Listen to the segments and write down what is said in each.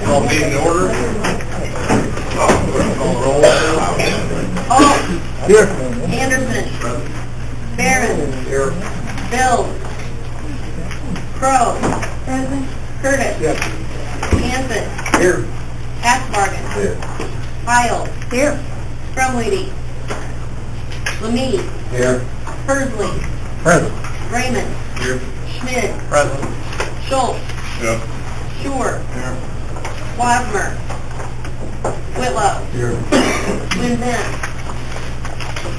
Call meeting to order. Call the roll. Hall. Here. Anderson. Barron. Here. Bill. Crow. Present. Curtis. Yes. Hanson. Here. Asbargen. Here. Heil. Here. Strumweedy. Lemie. Here. Persley. Present. Raymond. Here. Schmidt. Present. Schultz. Yep. Shore. Here. Wasmer. Whitlow. Here. Win-Benz.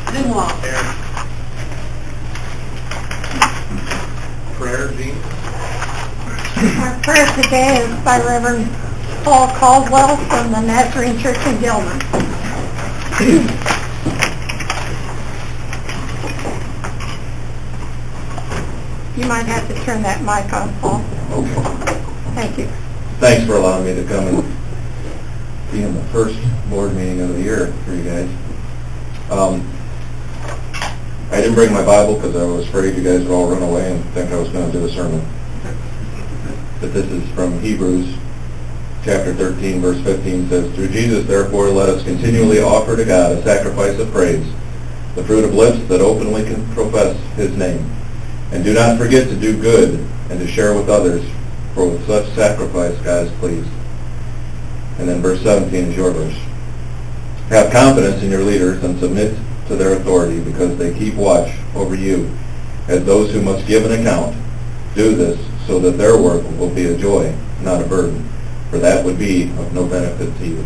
Zumwalt. Here. Prayer, Dean. Our prayer today is by Reverend Paul Caldwell from the Nazarene Church in Gilman. You might have to turn that mic on, Paul. Okay. Thank you. Thanks for allowing me to come and be in the first board meeting of the year for you guys. I didn't bring my Bible because I was afraid you guys would all run away and think I was going to do a sermon. But this is from Hebrews chapter 13, verse 15 says, "Through Jesus, therefore, let us continually offer to God a sacrifice of praise, the fruit of lips that openly can profess His name. And do not forget to do good and to share with others, for with such sacrifice God is pleased." And then verse 17 is your verse. "Have confidence in your leaders and submit to their authority, because they keep watch over you as those who must give an account. Do this so that their work will be a joy, not a burden, for that would be of no benefit to you."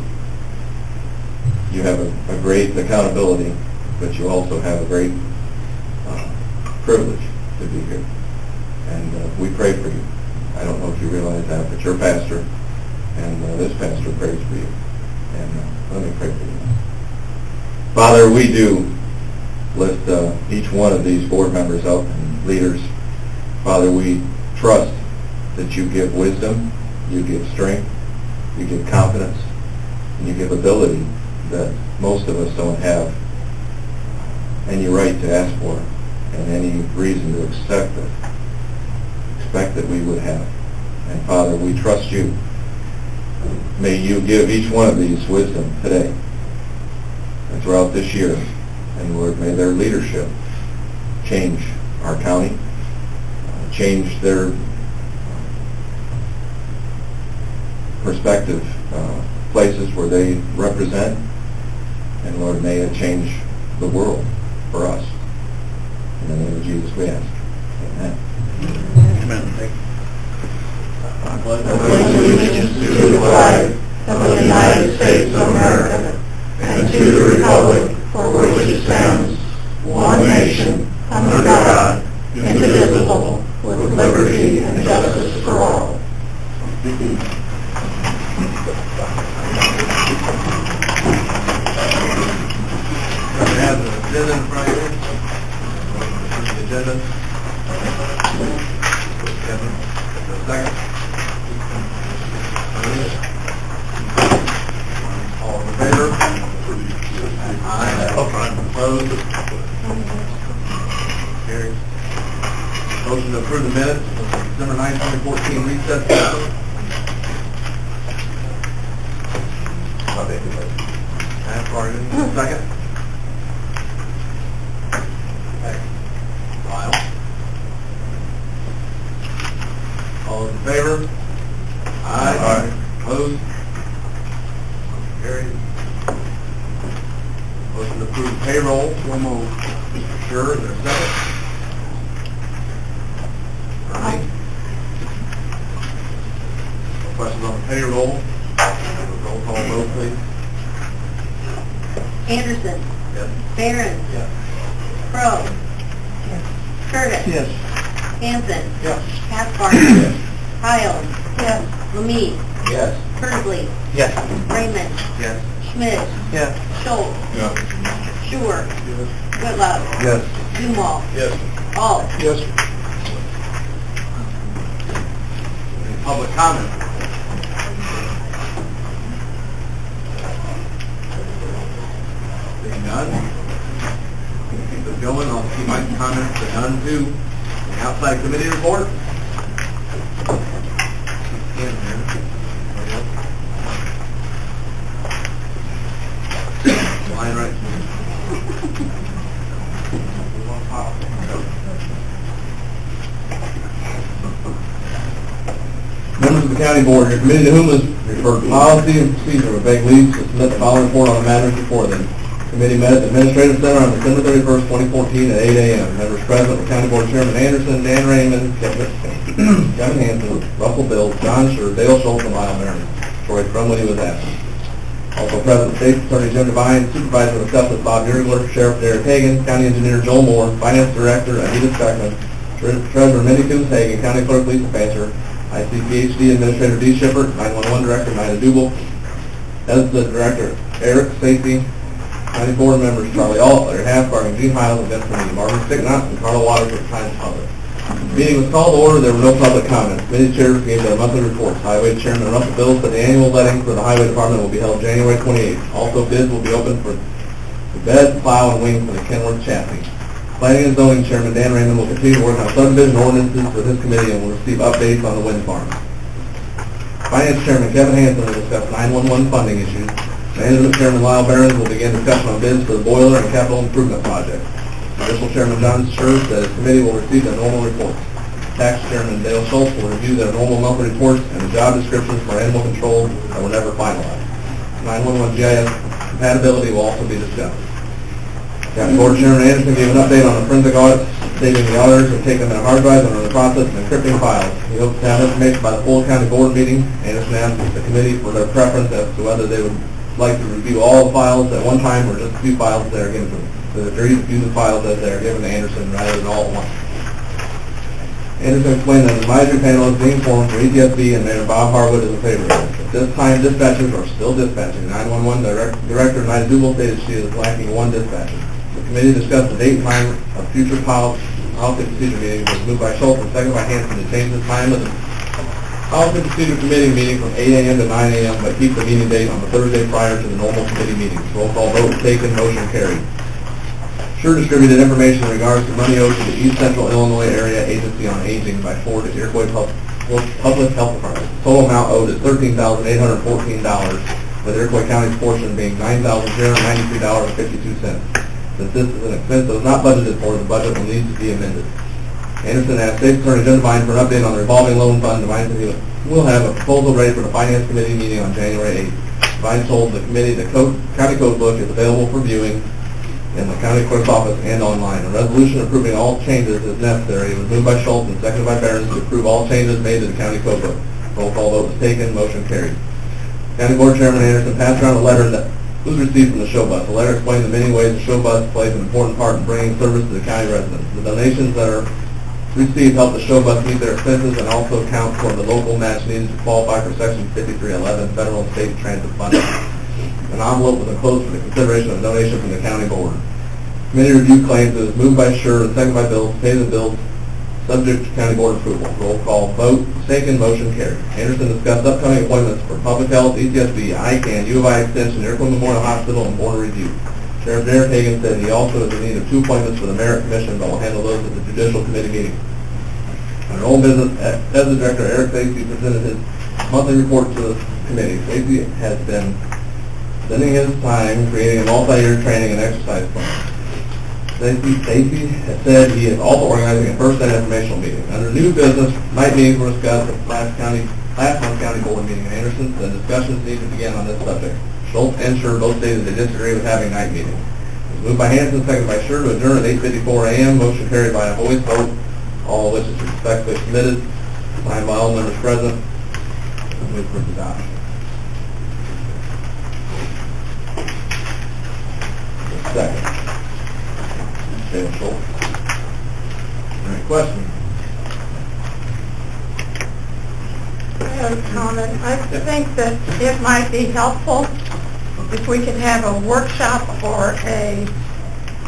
You have a great accountability, but you also have a great privilege to be here. And we pray for you. I don't know if you realize that, but your pastor and this pastor prays for you. And let me pray for you. Father, we do lift each one of these board members up and leaders. Father, we trust that you give wisdom, you give strength, you give confidence, and you give ability that most of us don't have any right to ask for and any reason to expect that we would have. And Father, we trust you. May you give each one of these wisdom today and throughout this year. And Lord, may their leadership change our county, change their perspective, places where they represent. And Lord, may it change the world for us. In the name of Jesus we ask. Amen. Amen. Thank you. I pledge allegiance to the flag of the United States of America and to the republic for which it stands, one nation, under God, indivisible, with liberty and justice for all. We have the agenda in front of you. The agenda. Kevin, second. All in favor? Aye. Opposed? Carried. Motion to approve the minutes of December 9, 2014 recess session. Second. Lyle. All in favor? Aye. Opposed? Carried. Motion to approve payroll. So moved. Sure, is there a second? Ernie? No questions on the payroll? Roll call vote, please. Anderson. Yes. Barron. Yes. Crow. Curtis. Yes. Hanson. Yes. Asbargen. Yes. Heil. Yes. Lemie. Yes. Persley. Yes. Raymond. Yes. Schmidt. Yes. Schultz. Yes. Shore. Yes. Whitlow. Yes. Zumwalt. Yes. Hall. Yes. Any public comment? Seeing none? Keep this going. I'll keep my comments to none too. Outside committee report? the county board, your committee to whom is referred policy and procedure with vague leads to submit the following report on the matters before them. Committee met at the Administrative Center on December 31st, 2014 at 8 a.m. Members present were County Board Chairman Anderson, Dan Raymond, Kevin Hansen, Russell Bill, John Scher, Dale Schultz, and Lyle Barron. Troy Crumley was absent. Also present, State Attorney Jim Devine, Supervisor of Justice Bob Urgler, Sheriff Derek Hagan, County Engineer Joel Moore, Finance Director Anita Steckman, Treasurer Mindy Coombs Hagan, County Clerk Lisa Fancher, ICPHD Administrator D. Shippert, 911 Director Nina Dubel, ESDA Director Eric Stacy, County Board members Charlie Alt, Larry Haffbar, Gene Hiles, and Vince Lee, Marvin Sticknott, and Carla Waters were assigned to public. The meeting was called to order. There were no public comments. Committee chairs gave their monthly reports. Highway Chairman Russell Bill said the annual letting for the Highway Department will be held January 28th. Also, bids will be open for the bed, plow, and wing for the Kenworth chassis. Planning and Zoning Chairman Dan Raymond will continue to work on subdivision ordinances with his committee and will receive updates on the wind farm. Finance Chairman Kevin Hansen will discuss 911 funding issues. Management Chairman Lyle Barron will begin discussion on bids for the boiler and capital improvement projects. Judicial Chairman John Scher said his committee will receive their normal reports. Tax Chairman Dale Schultz will review their normal monthly reports and the job descriptions for animal control that were never finalized. 911 GIS compatibility will also be discussed. County Board Chairman Anderson gave an update on the forensic audits, stating the auditors have taken their hard drives and are in the process of encrypting files. He hopes to have information by the full county board meeting. Anderson asked the committee for their preference as to whether they would like to review all the files at one time or just a few files that are given to them. They agreed to view the files as they are given to Anderson rather than all at once. Anderson explained that the advisory panel is being formed for ETSB and Mayor Bob Harwood is in favor of it. At this time, dispatchers are still dispatching. 911 Director Nina Dubel stated she is lacking one dispatcher. The committee discussed the date and time of future policy procedure meetings. It was moved by Schultz and seconded by Hansen to change the time of the policy procedure committee meeting from 8 a.m. to 9 a.m. but keep the meeting date on the Thursday prior to the normal committee meetings. Roll call vote taken, motion carried. Sure distributed information in regards to money owed to the East Central Illinois Area Agency on Aging by Ford to Iroquois Public Health Department. Total amount owed is $13,814, with Iroquois County's portion being $9,093.52. Since this is an expense that was not budgeted for, the budget will need to be amended. Anderson asked State Attorney Jim Devine for an update on the revolving loan fund. Devine said he will have a proposal ready for the Finance Committee meeting on January 8th. Devine told the committee the county code book is available for viewing in the county clerk's office and online. A resolution approving all changes is necessary. It was moved by Schultz and seconded by Barron to approve all changes made to the county code book. Roll call vote was taken, motion carried. County Board Chairman Anderson passed around a letter that was received from the show bus. The letter explained the many ways the show bus plays an important part in bringing service to the county residents. The donations that are received help the show bus meet their expenses and also account for the local match needed to qualify for Section 5311 federal and state transit funding. An envelope was enclosed for the consideration of a donation from the county board. Committee review claims it was moved by Scher and seconded by Bill to pay the bills subject to county board approval. Roll call vote taken, motion carried. Anderson discussed upcoming appointments for public health, ETSB, ICANN, U of I Extension, Iroquois Memorial Hospital, and board review. Sheriff Derek Hagan said he also is in need of 2 appointments for the Merit Commission, but will handle those at the Judicial Committee meeting. Under old business, as the Director Eric Stacy presented his monthly report to the committee. Stacy has been spending his time creating a multi-year training and exercise plan. Stacy has said he is also organizing a first-day informational meeting. Under new business, night meetings were discussed at last month's county board meeting. Anderson said discussions need to begin on this subject. Schultz and Scher both stated they disagree with having night meetings. It was moved by Hansen, seconded by Scher to adjourn at 8:54 a.m. Motion carried by a voice vote. All of which is respectfully submitted. Signed by all members present. Move for adoption. Second. Dale Schultz. Any questions? I have a comment. I think that it might be helpful if we could have a workshop or a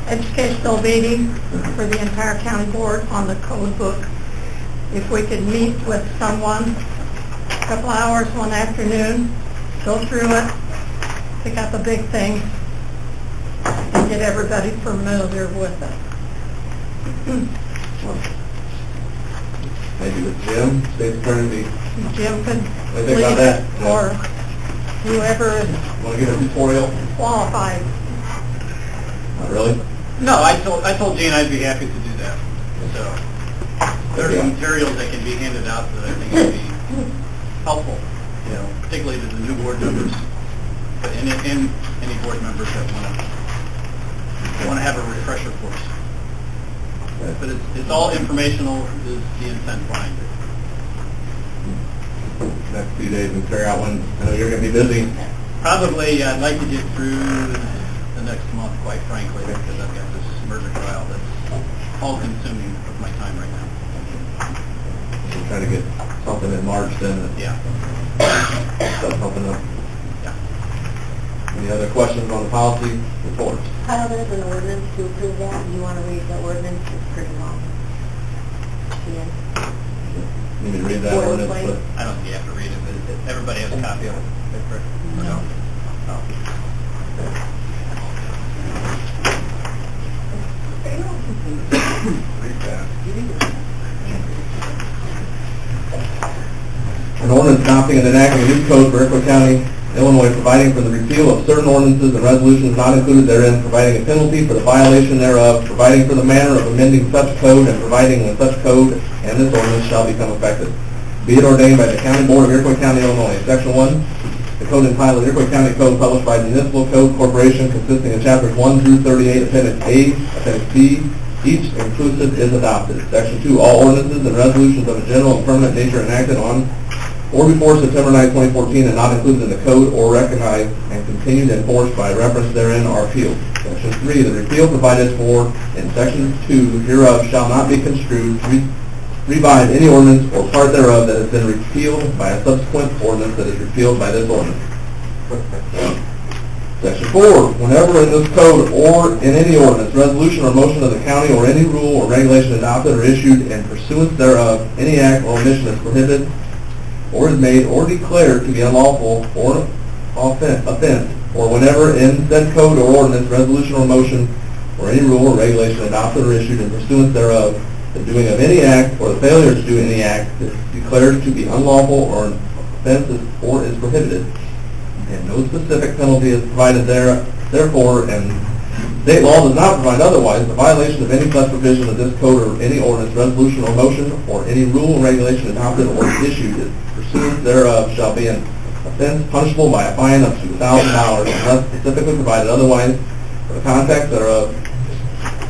educational meeting for the entire county board on the code book. If we could meet with someone, a couple hours one afternoon, go through it, pick out the big things, and get everybody familiar with it. Maybe with Jim, State Attorney. Jim could What do you think lead about that? it, or whoever is Want to give a tutorial? qualified. Not really? No, I told Gene I'd be happy to do that. So there's some materials that can be handed out that I think would be helpful particularly to the new board members, but and any board members that want to have a refresher course. But it's all informational, is the intent behind it. Next few days and figure out when, I know you're going to be busy. Probably, I'd like to get through the next month, quite frankly, because I've got this merger trial that's all-consuming of my time right now. We'll try to get something in March then. Yeah. Set something up. Yeah. Any other questions on the policy report? Kyle, there's an ordinance to approve that. You want to read the ordinance? It's pretty long. Yeah. Need me to read that ordinance? But I don't think you have to read it, but everybody has a copy of it. No? Oh. An ordinance adopting and enacting a new code for Iroquois County, Illinois, providing for the repeal of certain ordinances and resolutions not included therein, providing a penalty for the violation thereof, providing for the manner of amending such code, and providing when such code and this ordinance shall become effective. Be it ordained by the County Board of Iroquois County, Illinois. Section 1, the code entitled Iroquois County Code, published by the Municipal Code Corporation, consisting of chapters 1 through 38, Appendix A, Appendix B, each inclusive, is adopted. Section 2, all ordinances and resolutions of a general and permanent nature enacted on or before September 9, 2014, and not included in the code or recognized and continued enforced by reference therein are repealed. Section 3, the repeal provided for in Section 2 hereof shall not be construed to revive any ordinance or part thereof that has been repealed by a subsequent ordinance that is repealed by this ordinance. Section 4, whenever in this code or in any ordinance, resolution or motion of the county or any rule or regulation adopted or issued in pursuance thereof, any act or omission is prohibited or is made or declared to be unlawful or offense, or whenever in said code or ordinance, resolution or motion or any rule or regulation adopted or issued in pursuance thereof, the doing of any act or the failure to do any act is declared to be unlawful or an offense or is prohibited, and no specific penalty is provided therefore, and state law does not provide otherwise, the violation of any such provision of this code or any ordinance, resolution or motion, or any rule or regulation adopted or issued in pursuance thereof shall be an offense punishable by a fine up to $1,000 unless specifically provided otherwise, for the context thereof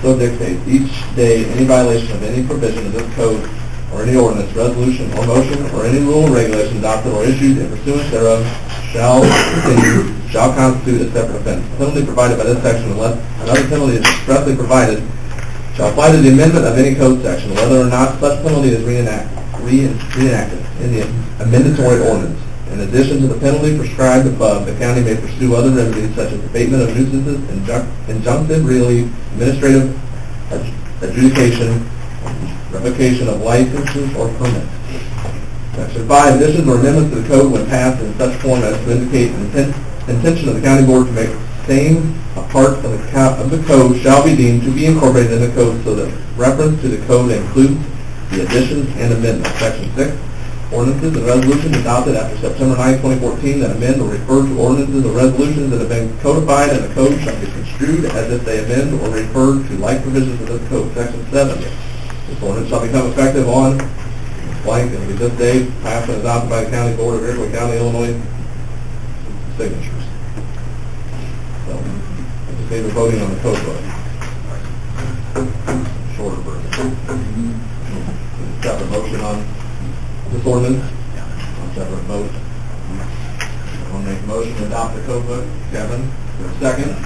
so dictates. Each day, any violation of any provision of this code or any ordinance, resolution, or motion, or any rule or regulation adopted or issued in pursuance thereof shall constitute a separate offense. The penalty provided by this section, unless another penalty is expressly provided, shall apply to the amendment of any code section, whether or not such penalty is reenacted in the amendatory ordinance. In addition to the penalty prescribed above, the county may pursue other remedies such as abatement of nuisances, injunctive relief, administrative adjudication, revocation of licenses or permits. Section 5, additions or amendments to the code when passed in such form as to indicate an intention of the county board to make same a part of the code shall be deemed to be incorporated in the code so that reference to the code includes the additions and amendments. Section 6, ordinances and resolutions adopted after September 9, 2014 that amend or refer to ordinances or resolutions that have been codified in the code shall be construed as if they amend or refer to like provisions of this code. Section 7, this ordinance shall become effective on blank, and will be this day, passed and adopted by the County Board of Iroquois County, Illinois, signatures. So, I just need a voting on the code book. Shorter version. Separate motion on this ordinance. On separate vote. I'll make a motion to adopt the code book. Kevin, second.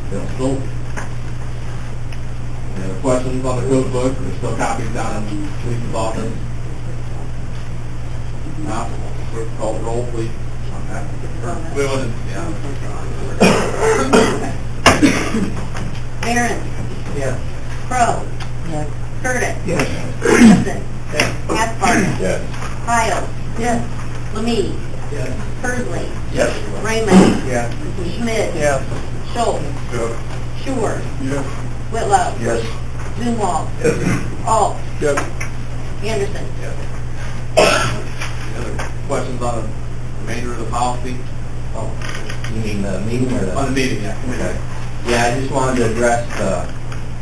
Bill Stolt. Any other questions on the code book? There's still copies down in the police's office. Now, clerk call the roll, please, on that. We will, yeah. Aaron. Yes. Crow. Yes. Curtis. Yes. Hudson. Yes. Hathbarger. Yes. Kyle. Yes. Lemie. Yes. Pursley. Yes. Raymond. Yes. Schmidt. Yes. Schultz. Yes. Schuer. Yes. Whitlow. Yes. Zumwalt. Yes. Alt. Yes. Anderson. Yes. Any other questions on the remainder of the policy? Oh, you mean the meeting or the? On the meeting, yeah. Okay. Yeah, I just wanted to address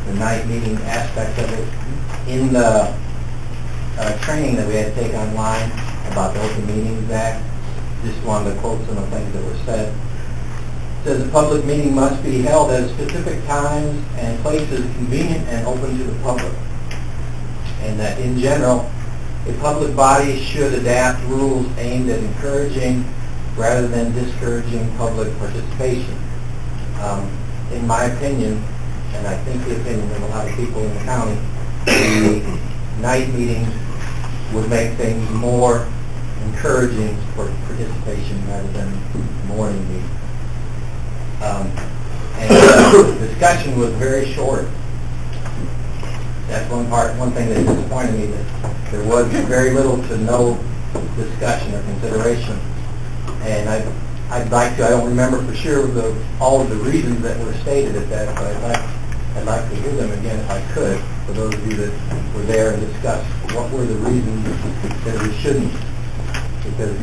the night meeting aspect of it. In the training that we had to take online about the Open Meetings Act, just wanted to quote some of the things that were said. It says a public meeting must be held at specific times and places convenient and open to the public. And that in general, a public body should adapt rules aimed at encouraging rather than discouraging public participation. In my opinion, and I think the opinion of a lot of people in the county, the night meetings would make things more encouraging for participation rather than morning meetings. And the discussion was very short. That's one thing that disappointed me, that there was very little to no discussion or consideration. And I'd like to, I don't remember for sure all of the reasons that were stated at that, but I'd like to hear them again if I could, for those of you that were there and discussed what were the reasons that we shouldn't. Because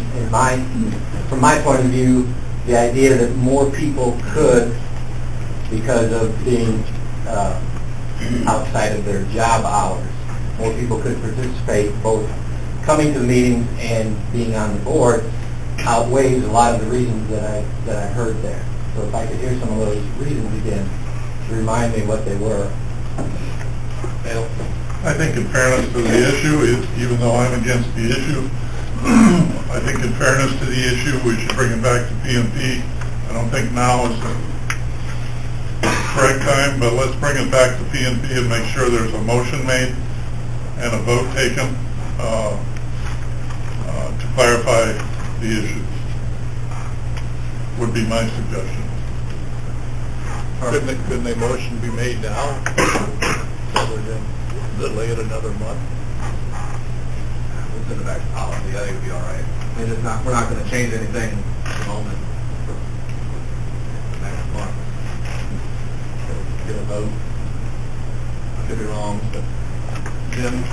from my point of view, the idea that more people could, because of being outside of their job hours, more people could participate, both coming to the meetings and being on the board, outweighs a lot of the reasons that I heard there. So if I could hear some of those reasons again, to remind me what they were. Bill? I think in fairness to the issue, even though I'm against the issue, I think in fairness to the issue, we should bring it back to PMP. I don't think now is the correct time, but let's bring it back to PMP and make sure there's a motion made and a vote taken to clarify the issue. Would be my suggestion. Couldn't a motion be made now, rather than delay it another month? We'll send it back to policy. I think it'll be all right. I mean, we're not going to change anything at the moment. Next month. Get a vote. I could be wrong, but Jim,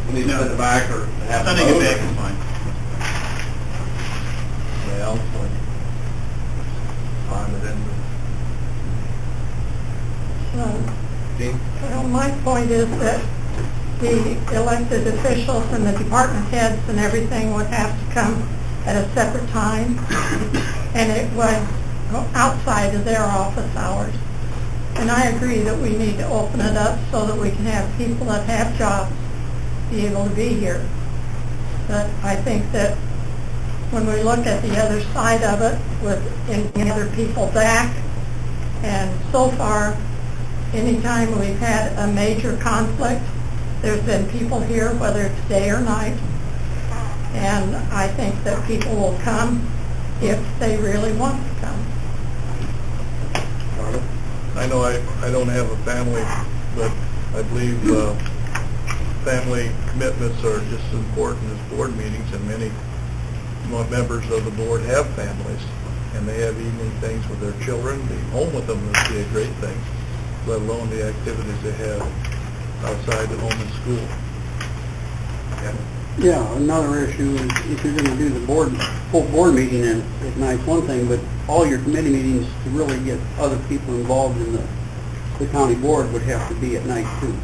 we need to send it back or have a vote? Sending it back is fine. Anybody else? Fine with it. Dean? Well, my point is that the elected officials and the department heads and everything would have to come at a separate time, and it was outside of their office hours. And I agree that we need to open it up so that we can have people that have jobs be able to be here. But I think that when we look at the other side of it, with getting other people back, and so far, anytime we've had a major conflict, there's been people here, whether it's day or night, and I think that people will come if they really want to come. I know I don't have a family, but I believe family commitments are just as important as board meetings, and many members of the board have families, and they have evening things with their children. Being home with them would be a great thing, let alone the activities they have outside the home and school. Yeah, another issue is if you're going to do the full board meeting at night's one thing, but all your committee meetings to really get other people involved in the county board would have to be at night too.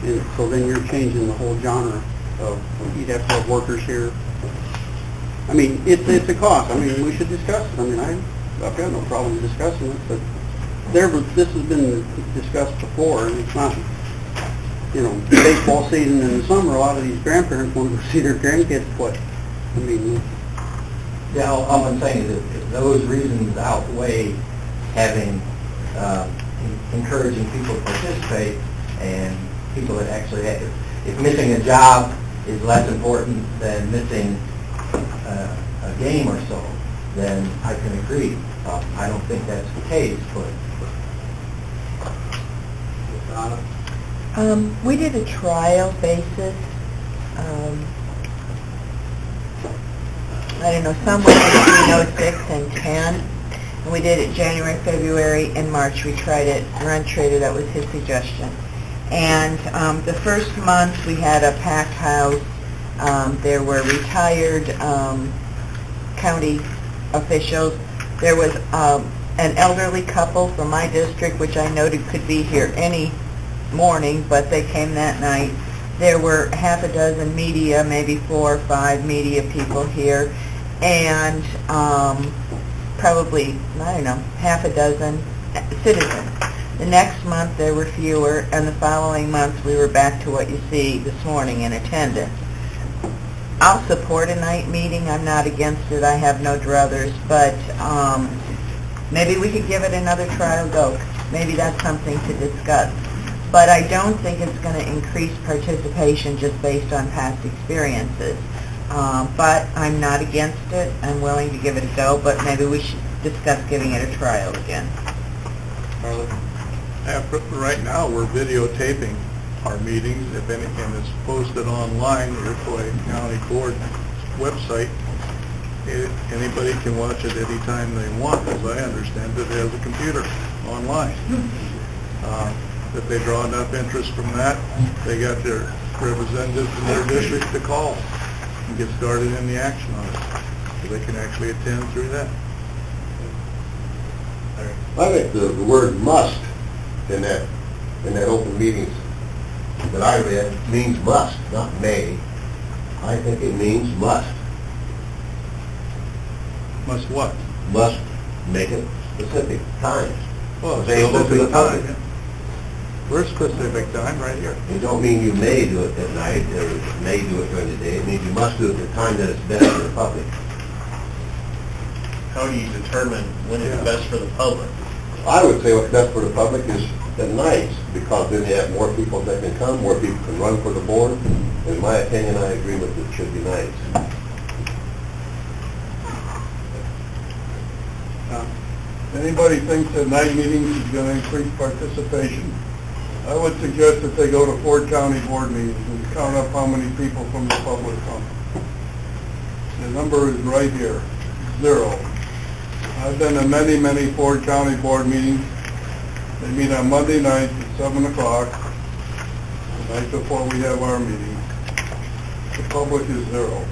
And so then you're changing the whole genre of, you'd have to have workers here. I mean, it's a cost. I mean, we should discuss it. I mean, I've got no problem discussing it, but this has been discussed before, and it's not, baseball season in the summer, a lot of these grandparents want to see their grandkids play. I mean, Yeah, all I'm saying is that those reasons outweigh having, encouraging people to participate, and people that actually have, if missing a job is less important than missing a game or so, then I can agree. I don't think that's the case, but... We did a trial basis. I don't know, somewhere between 06 and 10. And we did it January, February, and March. We tried it. Ron Trader, that was his suggestion. And the first month we had a packed house. There were retired county officials. There was an elderly couple from my district, which I noted could be here any morning, but they came that night. There were half a dozen media, maybe 4 or 5 media people here, and probably, I don't know, half a dozen citizens. The next month there were fewer, and the following month we were back to what you see this morning in attendance. I'll support a night meeting. I'm not against it. I have no druthers, but maybe we could give it another trial go. Maybe that's something to discuss. But I don't think it's going to increase participation just based on past experiences. But I'm not against it. I'm willing to give it a go, but maybe we should discuss giving it a trial again. Right now, we're videotaping our meetings, if any, and it's posted online, the Iroquois County Board website. Anybody can watch it anytime they want, as I understand it, as a computer online. If they draw enough interest from that, they got their representatives in their district to call and get started in the action on it, so they can actually attend through that. I think the word must in that open meetings that I read means must, not may. I think it means must. Must what? Must make it specific times. Well, Available to the public. time. We're specific time right here. It don't mean you may do it at night or may do it during the day. It means you must do it at the time that it's best for the public. How do you determine when it's best for the public? I would say what's best for the public is at nights, because then you have more people that can come, more people can run for the board. In my opinion, I agree with it should be nights. Anybody thinks that night meetings is going to increase participation? I would suggest that they go to Ford County board meetings and count up how many people from the public come. The number is right here, 0. I've been to many, many Ford County board meetings. They meet on Monday nights at 7 o'clock, the night before we have our meeting. The public is 0.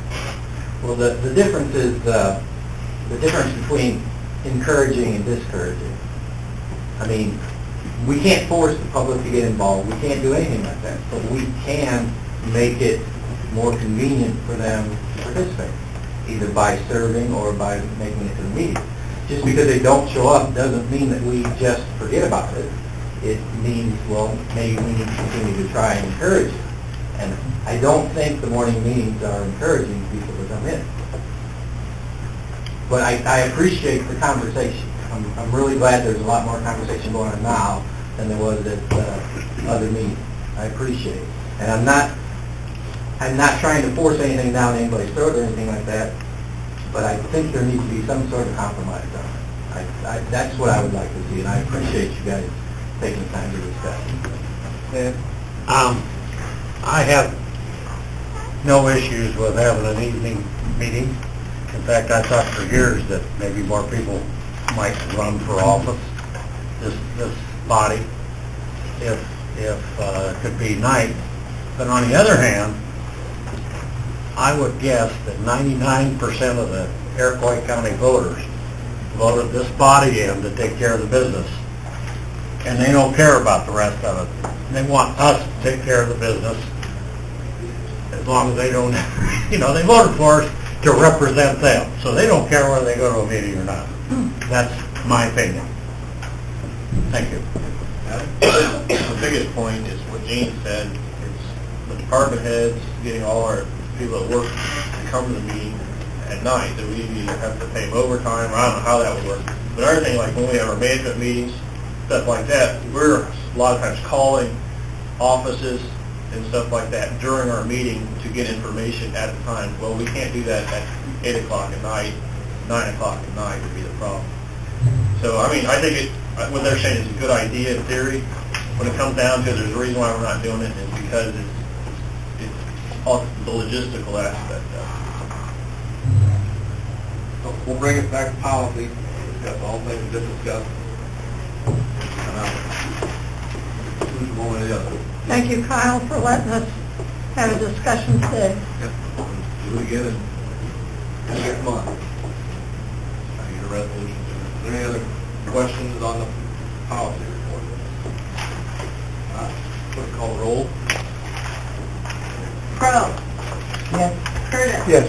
Well, the difference is, the difference between encouraging and discouraging. I mean, we can't force the public to get involved. We can't do anything like that. But we can make it more convenient for them to participate, either by serving or by making it to the meeting. Just because they don't show up doesn't mean that we just forget about it. It means, well, maybe we need to continue to try and encourage it. And I don't think the morning meetings are encouraging people to come in. But I appreciate the conversation. I'm really glad there's a lot more conversation going on now than there was at other meetings. I appreciate it. And I'm not trying to force anything down anybody's throat or anything like that, but I think there needs to be some sort of compromise on it. That's what I would like to see, and I appreciate you guys taking the time to discuss it. I have no issues with having an evening meeting. In fact, I thought for years that maybe more people might run for office, this body, if it could be night. But on the other hand, I would guess that 99% of the Iroquois County voters voted this body in to take care of the business. And they don't care about the rest of it. They want us to take care of the business as long as they don't, they voted for us to represent them. So they don't care whether they go to a meeting or not. That's my opinion. Thank you. The biggest point is what Gene said. It's the department heads getting all our people at work to come to the meeting at night. That we either have to pay them overtime, or I don't know how that would work. But everything, like when we have our management meetings, stuff like that, we're a lot of times calling offices and stuff like that during our meeting to get information at the time. Well, we can't do that at 8 o'clock at night, 9 o'clock at night would be the problem. So, I mean, I think what they're saying is a good idea in theory. When it comes down to it, there's a reason why we're not doing it, and it's because it's all the logistical aspect of it. We'll bring it back to policy, discuss all things we just discussed. One way or the other. Thank you, Kyle, for letting us have a discussion today. Yep. Do it again in next month. I need a resolution. Is there any other questions on the policy report? Clerk, call the roll. Crowe. Yes. Curtis. Yes.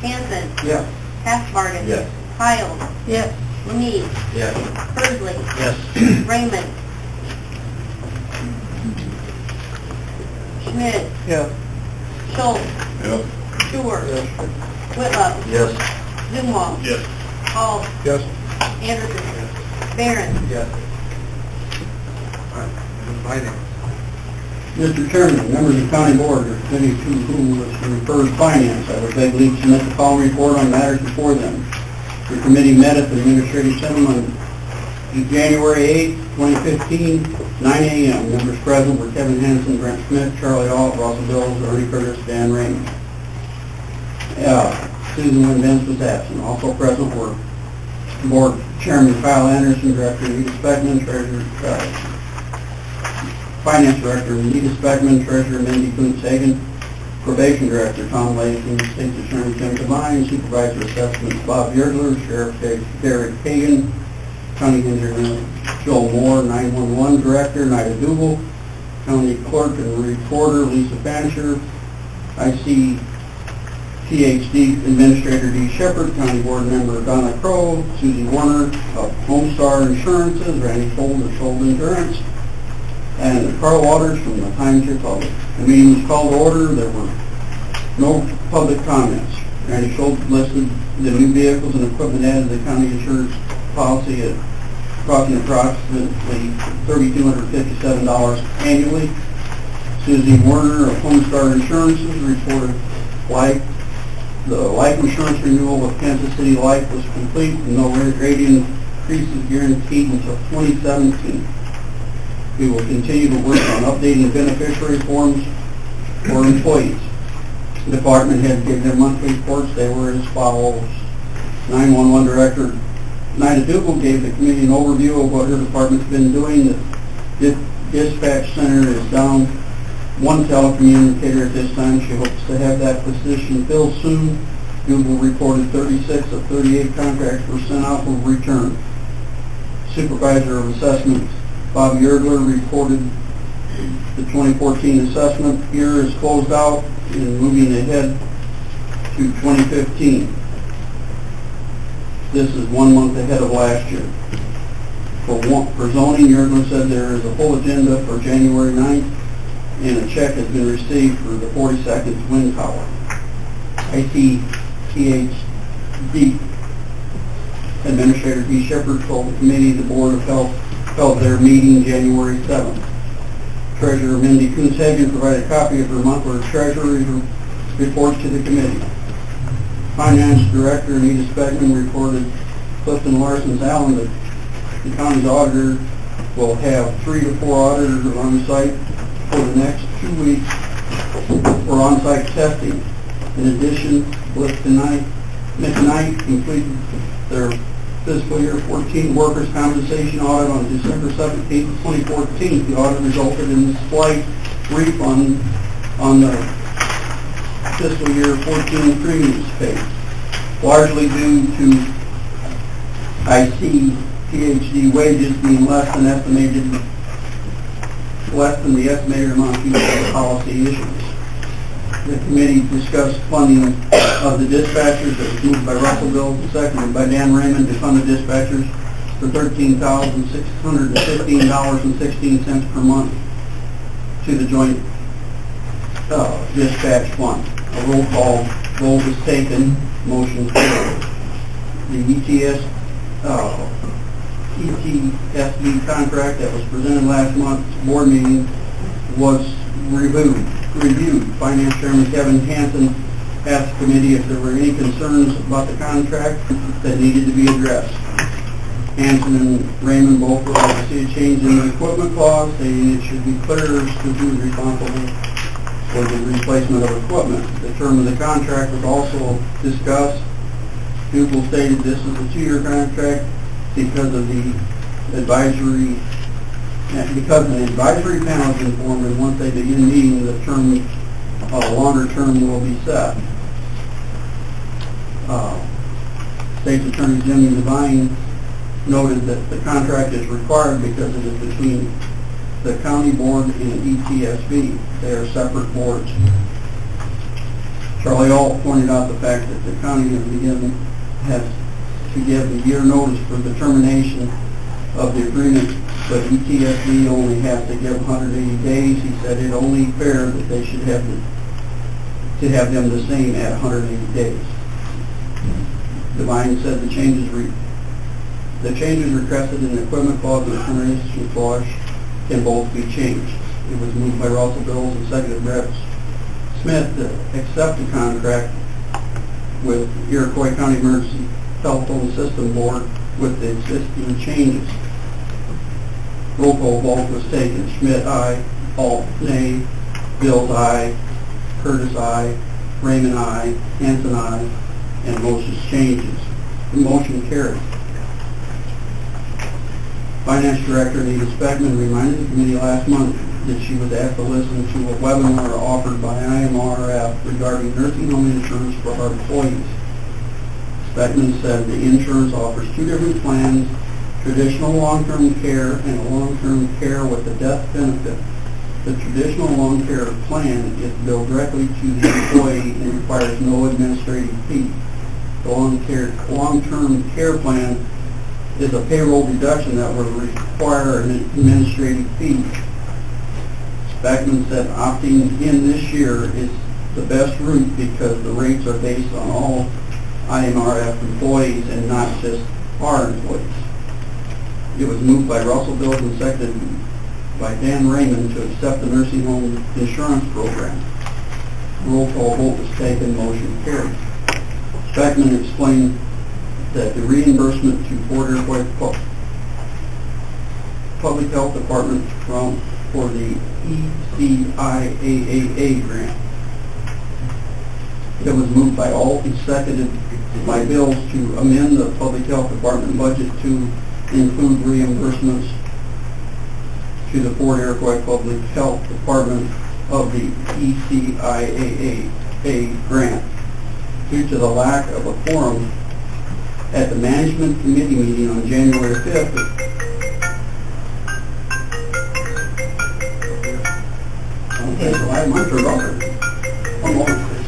Hanson. Yes. Halfmartin. Yes. Hiles. Yes. Need. Yes. Hursley. Yes. Raymond. Schmidt. Yes. Schultz. Yes. Stewart. Whitlow. Yes. Zumwalt. Yes. Hall. Yes. Anderson. Barron. Yes. Mr. Chairman, members of the county board, or committee to whom was referred finance, I would beg leave to submit the following report on matters before them. The committee met at the Administrative Center on January 8, 2015, 9 a.m. Members present were Kevin Henson, Brent Smith, Charlie Alt, Russell Bills, Ernie Curtis, Dan Raymond. Susan Wynn Benz was absent. Also present were Board Chairman Kyle Anderson, Director Anita Speckman, Treasurer, Finance Director Anita Speckman, Treasurer Mindy Kuntz-Hagen, Probation Director Tom Latham, State's Attorney Jim Devine, Supervisor Assessments Bob Yergler, Sheriff Derek Hagan, County Engineer Joel Moore, 911 Director Nida Dugal, County Clerk and Recorder Lisa Fancher, IC PhD Administrator D. Shepard, County Board Member Donna Crowe, Susie Warner of Homestar Insurances, Randy Fold of Fold Insurance, and Carl Waters from the Times Republic. The meeting was called to order. There were no public comments. Randy Schultz listed the new vehicles and equipment added to the county insurance policy at costing approximately $3,257 annually. Susie Warner of Homestar Insurances reported the life insurance renewal of Kansas City Life was complete and no rate increases guaranteed until 2017. We will continue to work on updating beneficiary forms for employees. The department heads gave their monthly reports. They were as follows. 911 Director Nida Dugal gave the committee an overview of what her department's been doing. The dispatch center is down one telecommunicator at this time. She hopes to have that position filled soon. Dugal reported 36 of 38 contracts were sent out for return. Supervisor of Assessments Bob Yergler reported the 2014 assessment year is closed out and moving ahead to 2015. This is 1 month ahead of last year. For zoning, Yergler said there is a full agenda for January 9th and a check has been received for the 42nd wind tower. ITTHD Administrator D. Shepard told the committee the Board of Health held their meeting January 7th. Treasurer Mindy Kuntz-Hagen provided a copy of her monthly treasury reports to the committee. Finance Director Anita Speckman reported Clifton Larson's Allen that the county's auditor will have 3 to 4 auditors on site for the next 2 weeks for on-site testing. In addition, McKnight completed their fiscal year 14 workers' compensation audit on December 17, 2014. The audit resulted in a slight refund on the fiscal year 14 premiums paid, largely due to PhD wages being less than the estimated amount used for the policy issues. The committee discussed funding of the dispatchers that was moved by Russell Bills, seconded by Dan Raymond to fund the dispatchers for $13,615.16 per month to the joint dispatch fund. A roll call vote was taken, motion carried. The ETSB contract that was presented last month's board meeting was reviewed. Finance Chairman Kevin Hanson asked the committee if there were any concerns about the contract that needed to be addressed. Hanson and Raymond both would like to see a change in the equipment clause, saying it should be clear as to who is responsible for the replacement of equipment. The term of the contract was also discussed. Dugal stated this is a 2-year contract because of the advisory panel has been formed, and once they begin meeting, the term, a longer term will be set. State's Attorney Jim Devine noted that the contract is required because it is between the county board and the ETSB. They are separate boards. Charlie Alt pointed out the fact that the county has to give a year notice for the termination of the agreement, but ETSD only has to give 180 days. He said it only fair that they should have them the same at 180 days. Devine said the changes requested in the equipment clause and the termination clause can both be changed. It was moved by Russell Bills and seconded by Brett Smith to accept the contract with Iroquois County Emergency Telephone System Board with the existing changes. Roll call vote was taken. Schmidt, aye. Alt, nay. Bills, aye. Curtis, aye. Raymond, aye. Hanson, aye. And motion changes. The motion carried. Finance Director Anita Speckman reminded the committee last month that she was asked to listen to a webinar offered by IMRF regarding nursing home insurance for our employees. Speckman said the insurance offers two different plans, traditional long-term care and a long-term care with a death benefit. The traditional long-term care plan is billed directly to the employee and requires no administrative fee. The long-term care plan is a payroll deduction that would require an administrative fee. Speckman said opting in this year is the best route because the rates are based on all IMRF employees and not just our employees. It was moved by Russell Bills and seconded by Dan Raymond to accept the nursing home insurance program. Roll call vote was taken, motion carried. Speckman explained that the reimbursement to Fort Iroquois Public Health Department for the ECIAAA grant. It was moved by Alt and seconded by Bills to amend the Public Health Department budget to include reimbursements to the Fort Iroquois Public Health Department of the ECIAAA grant. Due to the lack of a quorum at the Management Committee meeting on January 5th, okay, so I have my turn over. One moment, please.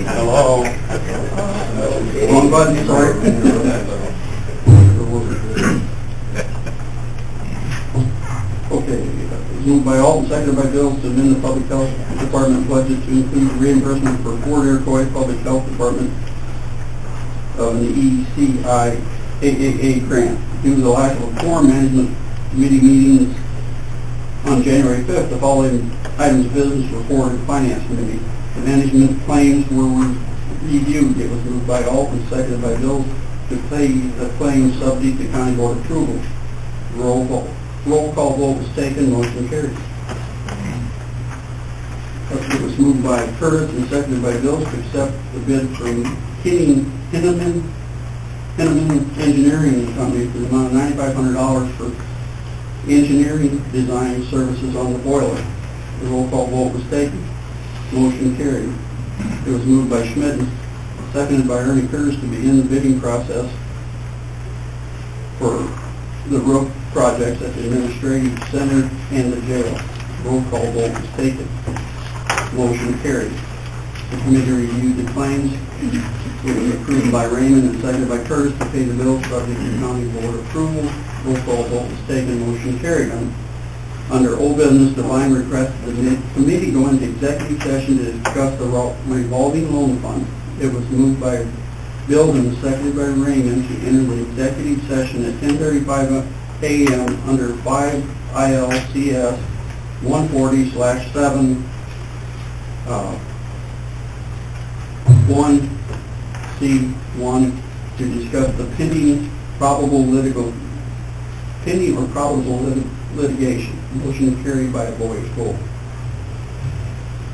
Hello. Wrong button, sorry. Okay, moved by Alt and seconded by Bills to amend the Public Health Department budget to include reimbursement for Fort Iroquois Public Health Department of the ECIAAA grant. Due to the lack of a quorum, Management Committee meetings on January 5th, the following items of business were forwarded to Finance Committee. The management claims were reviewed. It was moved by Alt and seconded by Bills to pay the claims subject to county board approval. Roll call vote was taken, motion carried. It was moved by Curtis and seconded by Bills to accept the bid from Hinneman Engineering Company for the amount of $9,500 for engineering design services on the boiler. The roll call vote was taken. Motion carried. It was moved by Schmidt and seconded by Ernie Curtis to begin the bidding process for the roof projects at the administrative center and the jail. Roll call vote was taken. Motion carried. The committee reviewed the claims. It was approved by Raymond and seconded by Curtis to pay the bills subject to county board approval. Roll call vote was taken. Motion carried. Under old business, Devine requested the committee go into executive session to discuss the revolving loan fund. It was moved by Bills and seconded by Raymond to enter the executive session at 10:35 a.m. under 5 ILCS 140/7 1C1 to discuss the pending or probable litigation. Motion carried by a voice vote.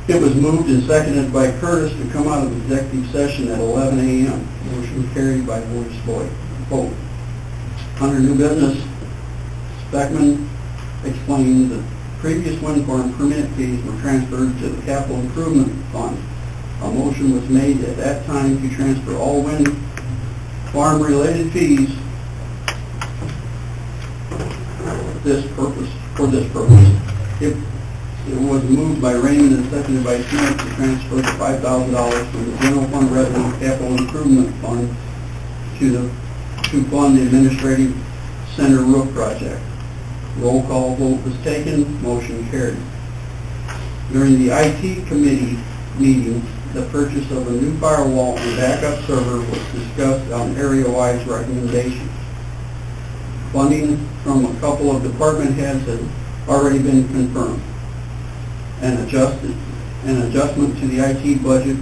It was moved and seconded by Curtis to come out of executive session at 11 a.m. Motion carried by voice vote. Under new business, Speckman explained that previous wind farm permit fees were transferred to the capital improvement fund. A motion was made at that time to transfer all wind farm related fees this purpose, for this purpose. It was moved by Raymond and seconded by Smith to transfer the $5,000 from the general fund revenue capital improvement fund to fund the administrative center roof project. Roll call vote was taken, motion carried. During the IT committee meeting, the purchase of a new firewall and backup server was discussed on area-wise recommendations. Funding from a couple of department heads has already been confirmed. An adjustment to the IT budget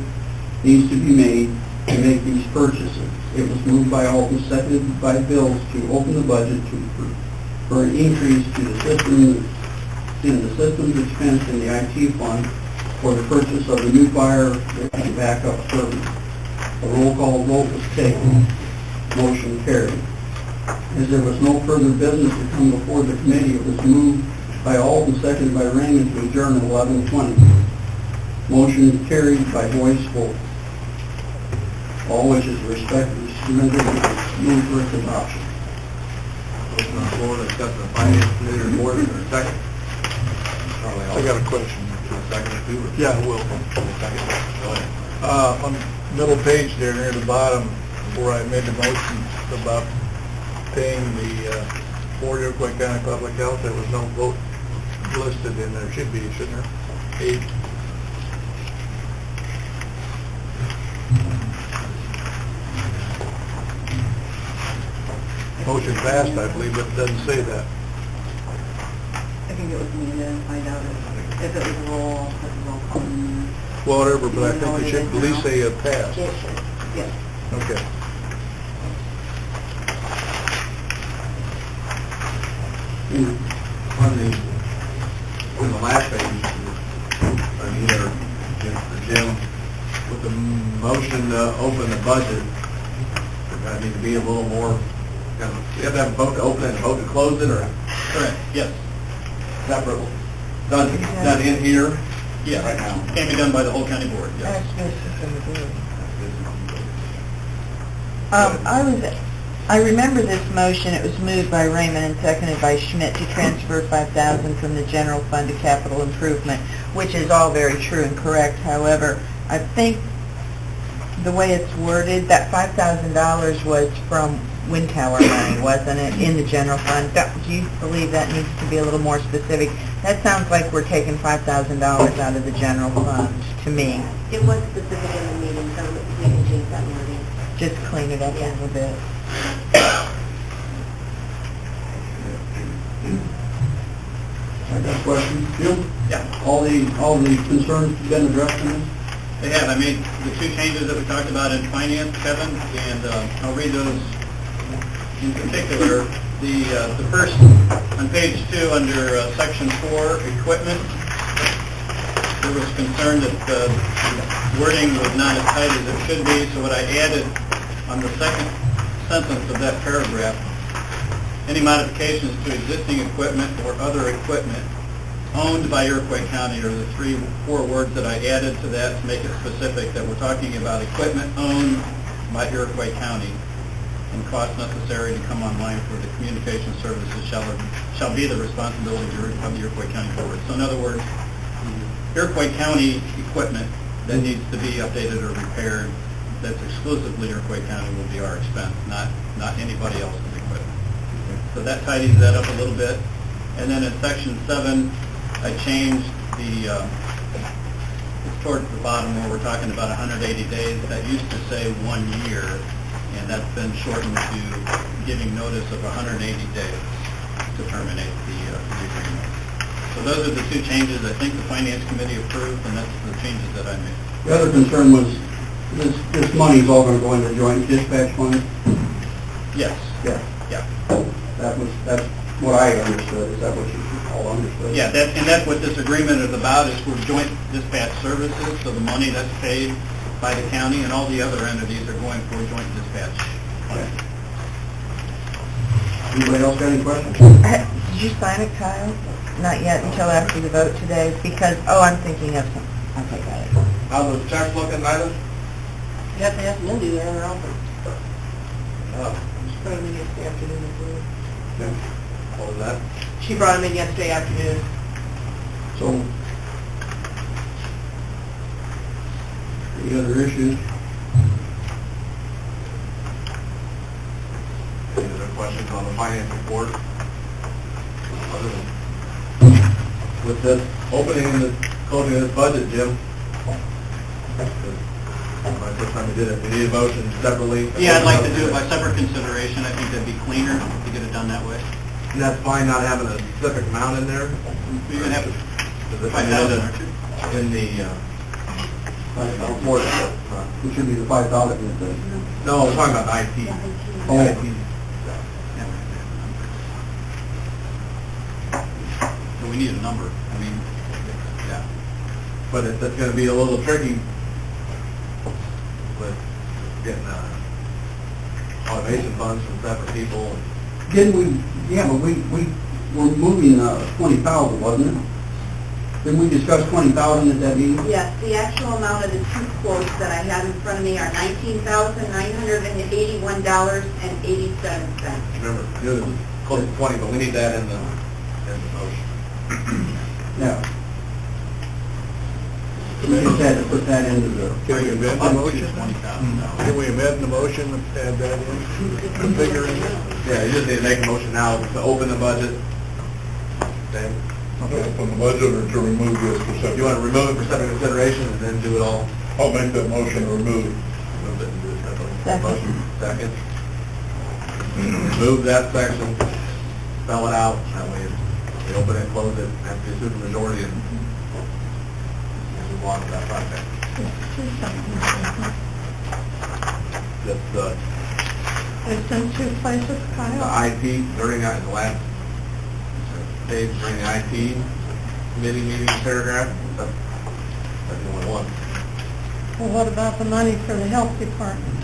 needs to be made to make these purchases. It was moved by Alton, seconded by Bills to open the budget for an increase to the system in the systems expense in the IT fund for the purchase of the new fire and backup service. A roll call vote was taken. Motion carried. As there was no further business to come before the committee, it was moved by Alton, seconded by Raymond to adjourn at 11:20. Motion carried by voice vote. All wishes respectfully submitted and move for its adoption. Motion on the floor to discuss the finance committee report, is there a second? I got a question. Second or two? Yeah, I will. Second, go ahead. On the middle page there, near the bottom, where I made the motion about paying the for Iroquois County Public Health, there was no vote listed in there. Should be, shouldn't there? 8. Motion passed, I believe, but it doesn't say that. I think it was me to find out if it was a roll call. Whatever, but I think it should at least say it passed. It should, yes. Okay. On the last page, either Jim, with the motion to open the budget, there's going to need to be a little more, you have to have a vote to open it and a vote to close it, or Correct, yes. separate, done in here? Yes. Right now. Can be done by the whole county board, yes. I remember this motion. It was moved by Raymond and seconded by Schmidt to transfer $5,000 from the general fund to capital improvement, which is all very true and correct. However, I think the way it's worded, that $5,000 was from wind tower money, wasn't it, in the general fund? Do you believe that needs to be a little more specific? That sounds like we're taking $5,000 out of the general fund, to me. It was specific in the meeting, so we can change that wording. Just clean it up a little bit. I got a question. Jim? Yeah. All the concerns been addressed in this? They have. I made the 2 changes that we talked about in finance, Kevin, and I'll read those in particular. The first, on page 2, under section 4, equipment, there was concern that the wording was not as tight as it should be, so what I added on the second sentence of that paragraph, any modifications to existing equipment or other equipment owned by Iroquois County are the 4 words that I added to that to make it specific that we're talking about equipment owned by Iroquois County and costs necessary to come online for the communication services shall be the responsibility of the Iroquois County Board. So in other words, Iroquois County equipment that needs to be updated or repaired, that's exclusively Iroquois County, will be our expense, not anybody else's equipment. So that tidies that up a little bit. And then in section 7, I changed the, it's towards the bottom where we're talking about 180 days. That used to say 1 year, and that's been shortened to giving notice of 180 days to terminate the agreement. So those are the 2 changes I think the Finance Committee approved, and that's the changes that I made. The other concern was this money's all going to go into joint dispatch fund? Yes. Yeah. Yeah. That's what I understood. Is that what you all understood? Yeah, that's what this agreement is about, is for joint dispatch services, so the money that's paid by the county and all the other entities are going for joint dispatch. Okay. Anybody else got any questions? Did you sign it, Kyle? Not yet, until after the vote today, because, I'm thinking of some, okay, got it. How's the check looking, Nyla? You have to ask Mindy, they're in her office. Probably this afternoon as well. What was that? She brought them in yesterday afternoon. So, any other issues? Any other questions on the finance report? Other than- With this opening and the closing of this budget, Jim? My first time we did it, we need a motion separately. Yeah, I'd like to do it by separate consideration. I think that'd be cleaner to get it done that way. And that's fine not having a specific amount in there? You're gonna have Is it 5,000, aren't you? in the, report? It should be the 5,000. No, we're talking about IT. Oh. IT. So we need a number. I mean, Yeah. But it's gonna be a little tricky with getting, automation funds from separate people. Didn't we, yeah, but we were moving 20,000, wasn't it? Didn't we discuss 20,000 at that meeting? Yes, the actual amount of the two quotes that I have in front of me are $19,981.87. Remember, it was close to 20, but we need that in the motion. Yeah. We just had to put that into the... Can we amend the motion? $20,000. Can we amend the motion and add that in, the figure in there? Yeah, you just need to make a motion now to open the budget. Okay. Open the budget or to remove this for separate? You want to remove it for separate consideration and then do it all? I'll make that motion to remove. Remove it and do it separately. Second. Motion, second. Remove that section, spell it out, that way we open it, close it, have to be a super majority and move on to that project. Just It's in two places, the Kyle. IT, during the last page, during the IT committee meeting paragraph, that's the only one. Well, what about the money for the health department?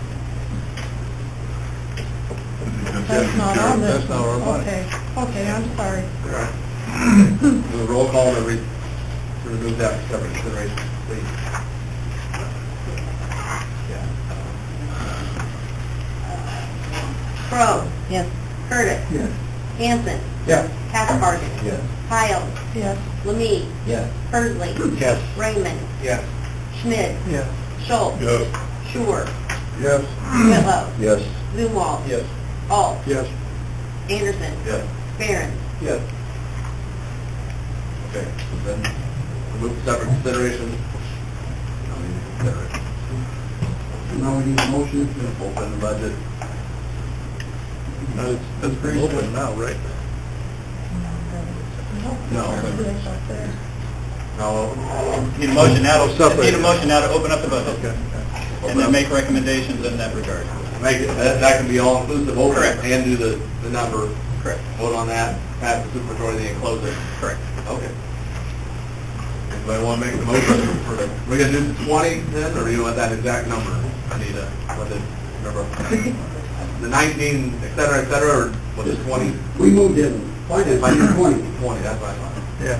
That's not on this That's not our one. money. Okay, I'm sorry. All right. Do a roll call to remove that for separate consideration, please. Yeah. Crowe. Yes. Curtis. Yes. Hanson. Yeah. Hathbarger. Yes. Kyle. Yes. Lemay. Yes. Pursley. Yes. Raymond. Yes. Schmidt. Yes. Schultz. Yes. Shore. Yes. Whitlow. Yes. Zumwalt. Yes. Alt. Yes. Anderson. Yes. Barron. Yes. Okay, then remove separate consideration. No, we need to consider it. Now we need a motion. Open the budget. That's pretty open now, right? No. No. Need a motion now to, Separate. need a motion now to open up the budget. Okay. And then make recommendations in that regard. Make it, that can be all inclusive, open it Correct. and do the number. Correct. Vote on that, pass the supermajority, then close it. Correct. Okay. Anybody want to make the motion for the, we're going to do the 20 then, or do you want that exact number? Anita, what did, remember? The 19, et cetera, or was it 20? We moved it, finance, By 20. 20, that's what I thought. Yeah.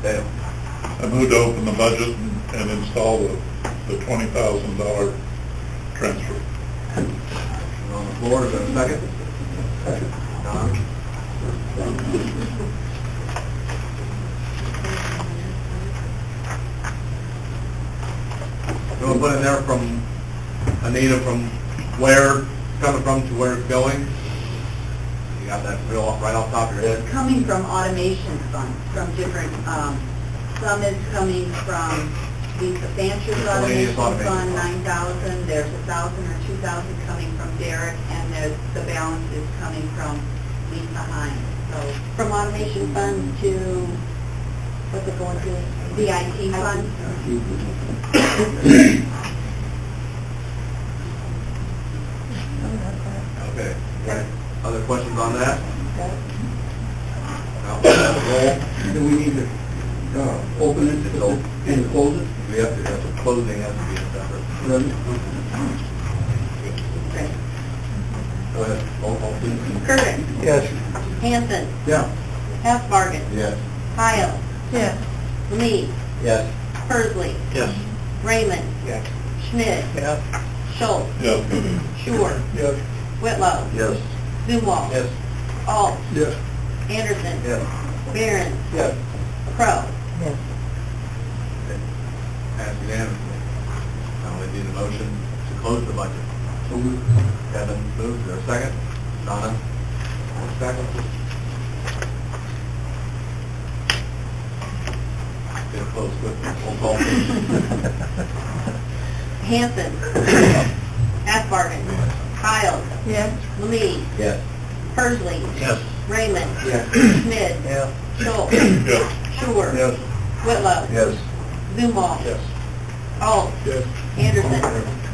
Dale? I move to open the budget and install the $20,000 transfer. On the floor, is there a second? Don? You want to put in there from, Anita, from where it's coming from to where it's going? You got that right off the top of your head? It's coming from automation funds, from different, some is coming from Lisa Fancher's Miscellaneous automation automation fund, fund. 9,000, there's 1,000 or 2,000 coming from Derek, and there's, the balance is coming from Lisa Hines. So, from automation fund to, what's it going to? The IT fund. Okay, right. Other questions on that? Now, roll. Do we need to open it and close it? We have to, the closing has to be separate. Go ahead, roll call please. Curtis. Yes. Hanson. Yeah. Hathbarger. Yes. Kyle. Yes. Lemay. Yes. Pursley. Yes. Raymond. Yes. Schmidt. Yes. Schultz. Yes. Shore. Yes. Whitlow. Yes. Zumwalt. Yes. Alt. Yes. Anderson. Yes. Barron. Yes. Crow. Yes. Passed unanimously. Now we need a motion to close the budget. Kevin moves, is there a second? Donna? Second. Get it closed quickly. Roll call, please. Hanson. Asbargen. Kyles. Yes. Lemay. Yes. Persley. Yes. Raymond. Yes. Schmidt. Yes. Schultz. Yes. Shore. Yes. Whitlow. Yes. Zumwalt. Yes. Alt. Yes. Anderson.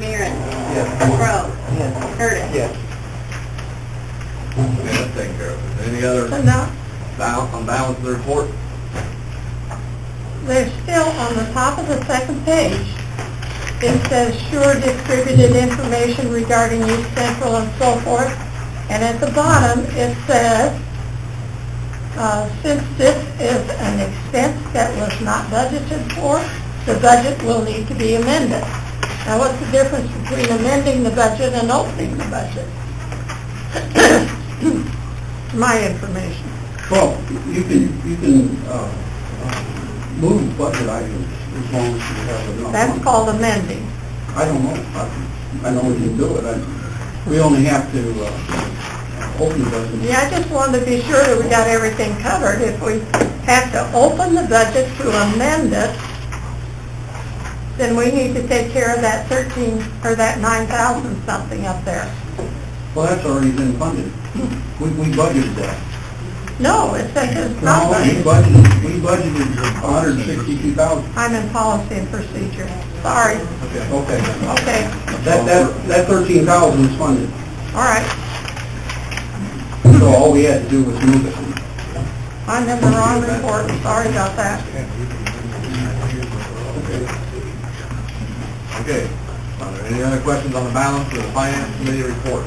Barron. Yes. Crow. Yes. Curtis. Yes. Okay, that's taken care of. Any other So now, on balance of the report? there's still on the top of the second page, it says Sure distributed information regarding East Central and so forth. And at the bottom, it says, since this is an expense that was not budgeted for, the budget will need to be amended. Now, what's the difference between amending the budget and opening the budget? My information. Well, you can move budget items as long as you have enough. That's money. called amending. I don't know. I know we can do it. We only have to open the budget. Yeah, I just wanted to be sure that we got everything covered. If we have to open the budget to amend it, then we need to take care of that 13, or that 9,000 something up there. Well, that's already been funded. We budgeted that. No, it says it's not No, we budgeted. budgeted 162,000. I'm in policy and procedure. Sorry. Okay. Okay, That 13,000 is funded. all right. So all we had to do was move it. I'm in the wrong report. Sorry about that. Okay. Are there any other questions on the balance of the finance committee report?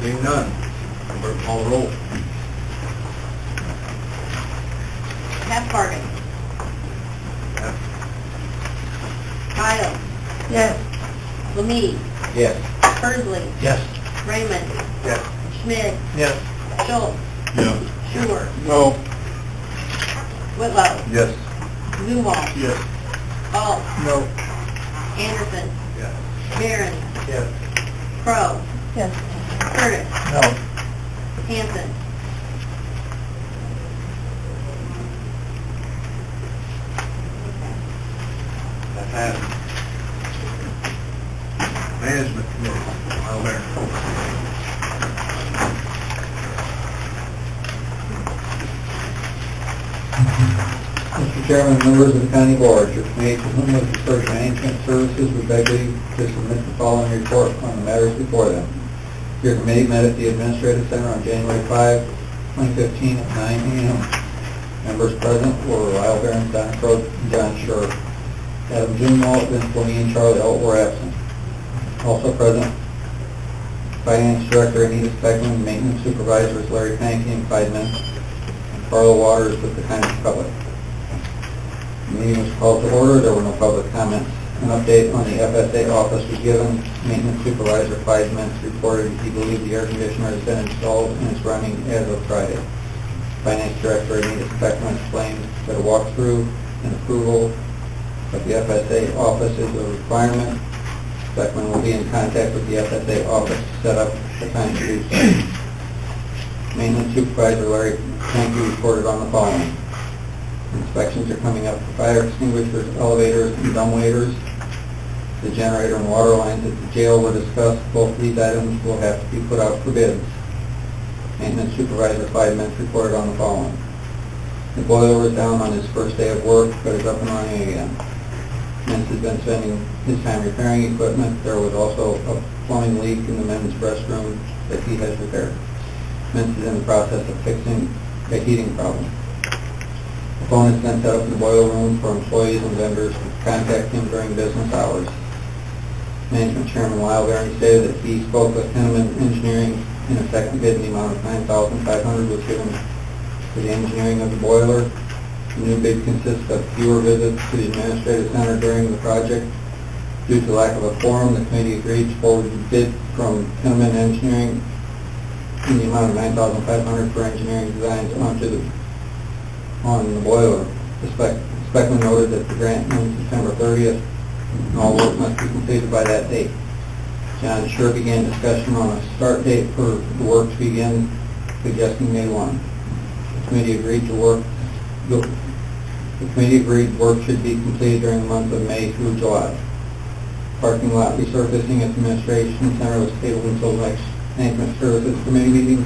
Seeing none. Clerk, call the roll. Asbargen. Yes. Kyles. Yes. Lemay. Yes. Persley. Yes. Raymond. Yes. Schmidt. Yes. Schultz. Yes. Shore. No. Whitlow. Yes. Zumwalt. Yes. Alt. No. Anderson. Yes. Barron. Yes. Crow. Yes. Curtis. No. Hanson. That passed. Management committee. Lyle Barron. Mr. Chairman, members of the county board, your committee to whom was referred management services would beg you to submit the following report on the matters before them. Your committee met at the Administrative Center on January 5, 2015 at 9 a.m. Members present were Lyle Barron, Don Crowe, and John Schur. Adam Zumwalt, Vince Lemay, and Charlie Alt were absent. Also present, Finance Director Anita Speckman, Maintenance Supervisors Larry Pankey and Clyde Mintz, and Carla Waters with the kind of public. The meeting was called to order. There were no public comments. An update on the FSA office was given. Maintenance Supervisor Clyde Mintz reported he believed the air conditioner has been installed and is running as of Friday. Finance Director Anita Speckman explained that a walkthrough and approval of the FSA office is a requirement. Speckman will be in contact with the FSA office to set up the time to do so. Maintenance Supervisor Larry Pankey reported on the following. Inspections are coming up for fire extinguishers, elevators, and dumbwaiters. The generator and water lines at the jail were discussed. Both these items will have to be put out for bids. Maintenance Supervisor Clyde Mintz reported on the following. The boiler was down on his first day of work, but is up and running again. Mintz has been spending his time repairing equipment. There was also a plumbing leak in the men's restroom that he has repaired. Mintz is in the process of fixing a heating problem. The phone is then set up in the boiler room for employees and vendors to contact him during business hours. Management Chairman Lyle Barron stated that he spoke with Henneman Engineering and a second bid in the amount of $9,500 was given for the engineering of the boiler. The new bid consists of fewer visits to the Administrative Center during the project. Due to lack of a quorum, the committee agreed to forward the bid from Henneman Engineering in the amount of $9,500 for engineering designs on the boiler. The Specman noted that the grant ends September 30th, and all work must be completed by that date. John Schur began discussion on a start date for the work to begin, suggesting May 1. The committee agreed work should be completed during the month of May through July. Parking lot resurfacing at the administration center was tabled until next management services committee meeting.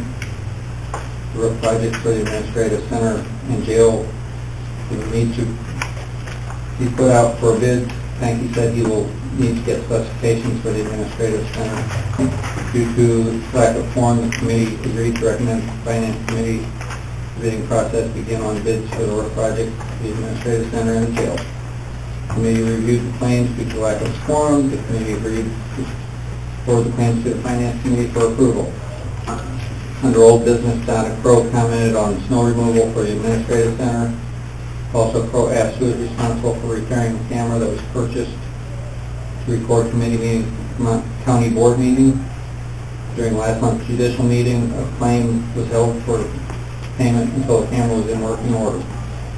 The roof project for the administrative center and jail will need to be put out for a bid. Sankey said he will need to get specifications for the administrative center. Due to lack of form, the committee agreed to recommend the finance committee the bidding process begin on bids for the roof project, the administrative center, and the jail. The committee reviewed the claims due to lack of quorum. The committee agreed to forward the claims to the finance committee for approval. Under old business, Donna Crow commented on snow removal for the administrative center. Also, Crow asked who is responsible for repairing the camera that was purchased to record committee meetings, county board meeting. During last month's judicial meeting, a claim was held for payment until the camera was in working order.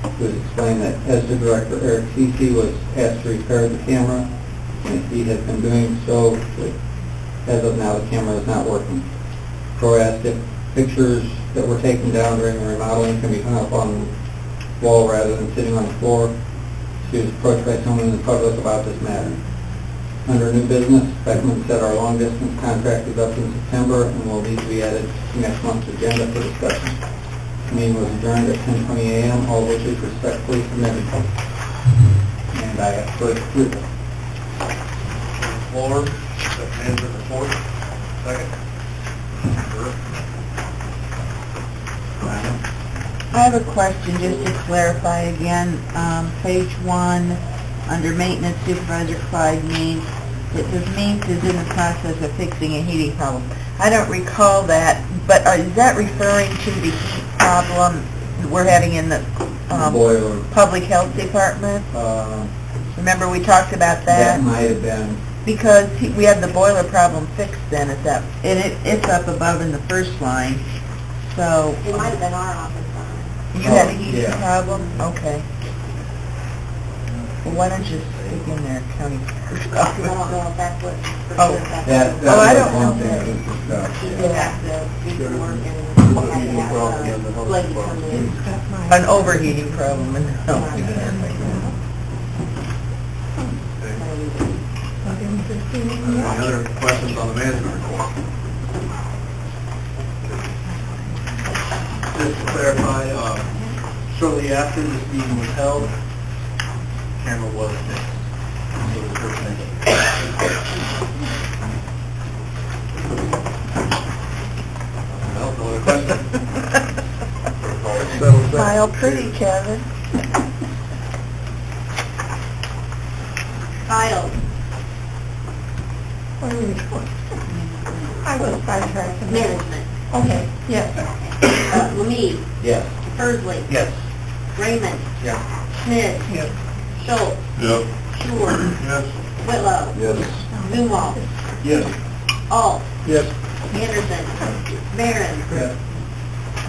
It was explained that ESDA Director Eric Cece was asked to repair the camera, and he has been doing so, but as of now the camera is not working. Crow asked if pictures that were taken down during the remodeling can be hung up on the wall rather than sitting on the floor. She was approached by someone in the public about this matter. Under new business, Beckman said our long-distance contract is up in September and will need to be added to next month's agenda for discussion. The meeting was adjourned at 10:20 a.m., all which is respectfully submitted. And I ask for approval. Floor, manager report. Second. I have a question, just to clarify again, page 1, under maintenance supervisor Clyde Means, it says Means is in the process of fixing a heating problem. I don't recall that, but is that referring to the heat problem we're having in the Boiler. public health department? Remember we talked about that? That might have been. Because we had the boiler problem fixed then at that, and it's up above in the first line, so. It might have been our office. You had a heating yeah. problem? Okay. Well, why don't you stick in there, county clerk's I don't know if that's what. Oh. That Oh, I was don't one know. thing that was discussed. She yeah. did have to do some work and had to have a lady come in. An overheating problem in the health Yeah. department. Any other questions on the management report? Just to clarify, shortly after this meeting was held, camera was fixed. So the person No other questions? Smile pretty, Kevin. Kyle, I was sidetracked. management. Okay, yes. Lemay, Yes. Persley, Yes. Raymond, Yes. Smith, Yes. Schultz, Yep. Shore, Yes. Whitlow, Yes. Zumwalt, Yes. Alt, Yes. Anderson, Barron, Yes.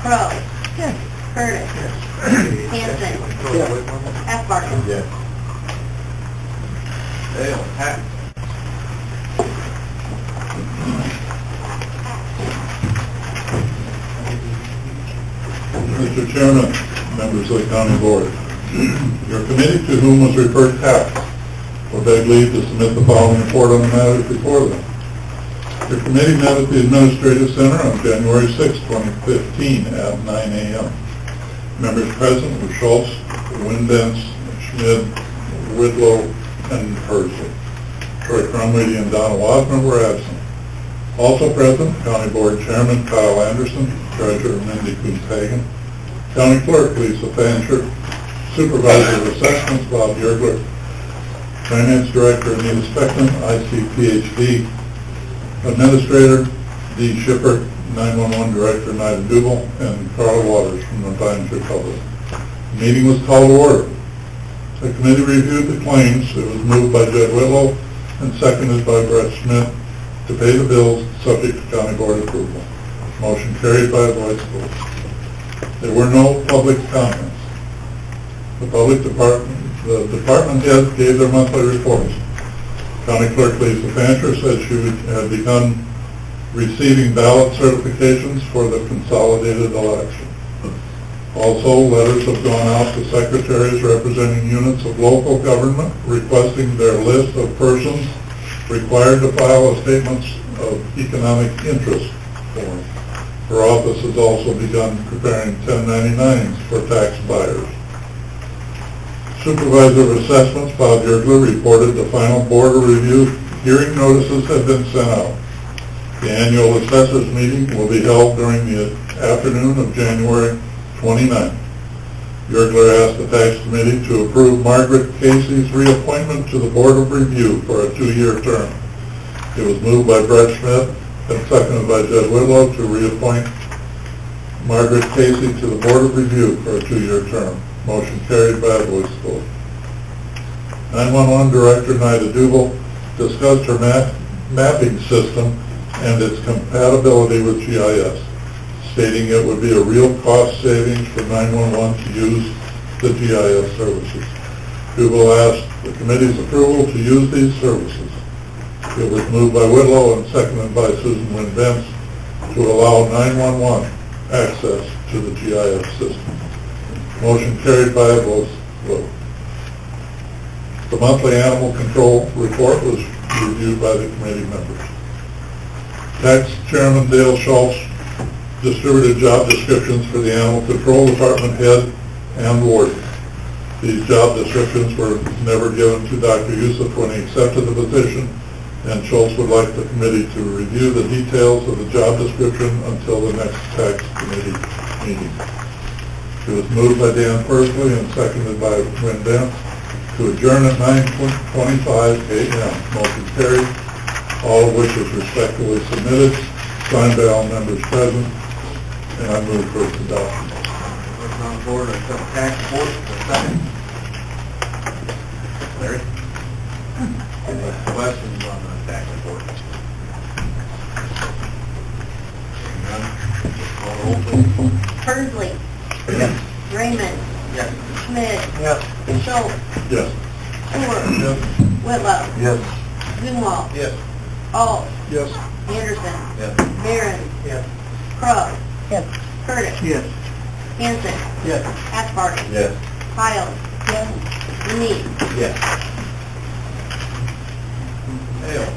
Crow, Yes. Curtis, Hanson, Yes. F. Yes. Dale, Pat? Mr. Chairman, members of the county board, your committee to whom was referred tax will beg leave to submit the following report on the matters before them. Your committee met at the Administrative Center on January 6, 2015 at 9 a.m. Members present were Schultz, Windence, Schmidt, Whitlow, and Persley. Troy Crumweedy and Donna Wasner were absent. Also present, County Board Chairman Kyle Anderson, Treasurer Mindy Coons-Hagan, County Clerk Lisa Fancher, Supervisor of Assessments Bob Yergler, Finance Director Anita Speckman, IC/PhD, Administrator Dee Shipper, 911 Director Nida Dubel, and Carl Waters from the Times Republic. The meeting was called to order. The committee reviewed the claims. It was moved by Jed Whitlow and seconded by Brett Schmidt to pay the bills subject to county board approval. Motion carried by a voice vote. There were no public comments. The department heads gave their monthly reports. County Clerk Lisa Fancher said she had begun receiving ballot certifications for the consolidated election. Also, letters have gone out to secretaries representing units of local government requesting their list of persons required to file a statements of economic interest form. Her office has also begun preparing 1099s for tax buyers. Supervisor of Assessments Bob Yergler reported the final board review hearing notices have been sent out. The annual assessors meeting will be held during the afternoon of January 29th. Yergler asked the tax committee to approve Margaret Casey's reappointment to the Board of Review for a 2-year term. It was moved by Brett Schmidt and seconded by Jed Whitlow to reappoint Margaret Casey to the Board of Review for a 2-year term. Motion carried by a voice vote. 911 Director Nida Duval discussed her mapping system and its compatibility with GIS, stating it would be a real cost savings for 911 to use the GIS services. Duval asked the committee's approval to use these services. It was moved by Whitlow and seconded by Susan Wynn Bentz to allow 911 access to the GIS system. Motion carried by a vote. The monthly animal control report was reviewed by the committee members. Tax Chairman Dale Schultz distributed job descriptions for the Animal Control Department head and warden. These job descriptions were never given to Dr. Youssef when he accepted the position, and Schultz would like the committee to review the details of the job description until the next tax committee meeting. It was moved by Dan Persley and seconded by Wynn Bentz to adjourn at 9:25 a.m. Motion carried, all of which is respectfully submitted, signed by all members present, and I move for its adoption. Motion on the floor to accept tax report. Second. Larry? Any questions on the tax report? None? Call roll, please. Persley. Yes. Raymond. Yes. Schmidt. Yes. Schultz. Yes. Stewart. Yes. Whitlow. Yes. Zumwalt. Yes. Ault. Yes. Anderson. Yes. Barron. Yes. Crow. Yes. Curtis. Yes. Hanson. Yes. Hackbarty. Yes. Piles. Yes. Denise. Yes. Hale.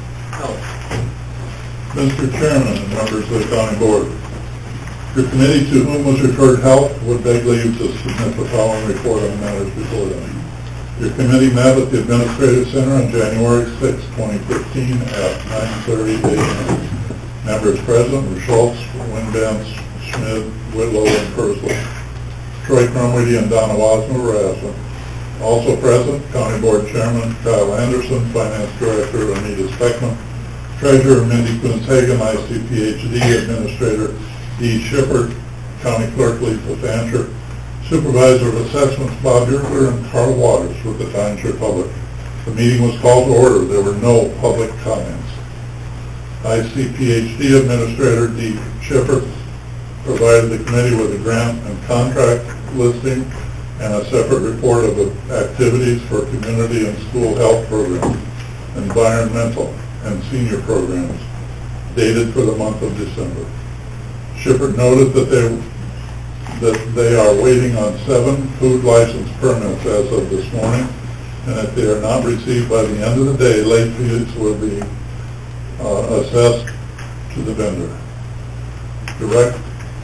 Mr. Chairman and members of the County Board, your committee to whom was referred health would beg leave to submit the following report on matters before them. Your committee met at the Administrative Center on January 6, 2015 at 9:30 a.m. Members present were Schultz, Wynn Bentz, Schmidt, Whitlow, and Persley. Troy Crumwity and Donna Wasmer were absent. Also present, County Board Chairman Kyle Anderson, Finance Director Anita Speckman, Treasurer Mindy Kunshagen, ICPHD Administrator E. Shippert, County Clerk Lisa Fancher, Supervisor of Assessments Bob Yergler, and Carl Waters with the Times Republic. The meeting was called to order. There were no public comments. ICPHD Administrator D. Shippert provided the committee with a grant and contract listing and a separate report of activities for community and school health programs, environmental, and senior programs, dated for the month of December. Shippert noted that they are waiting on 7 food license permits as of this morning, and if they are not received by the end of the day, late fees will be assessed to the vendor.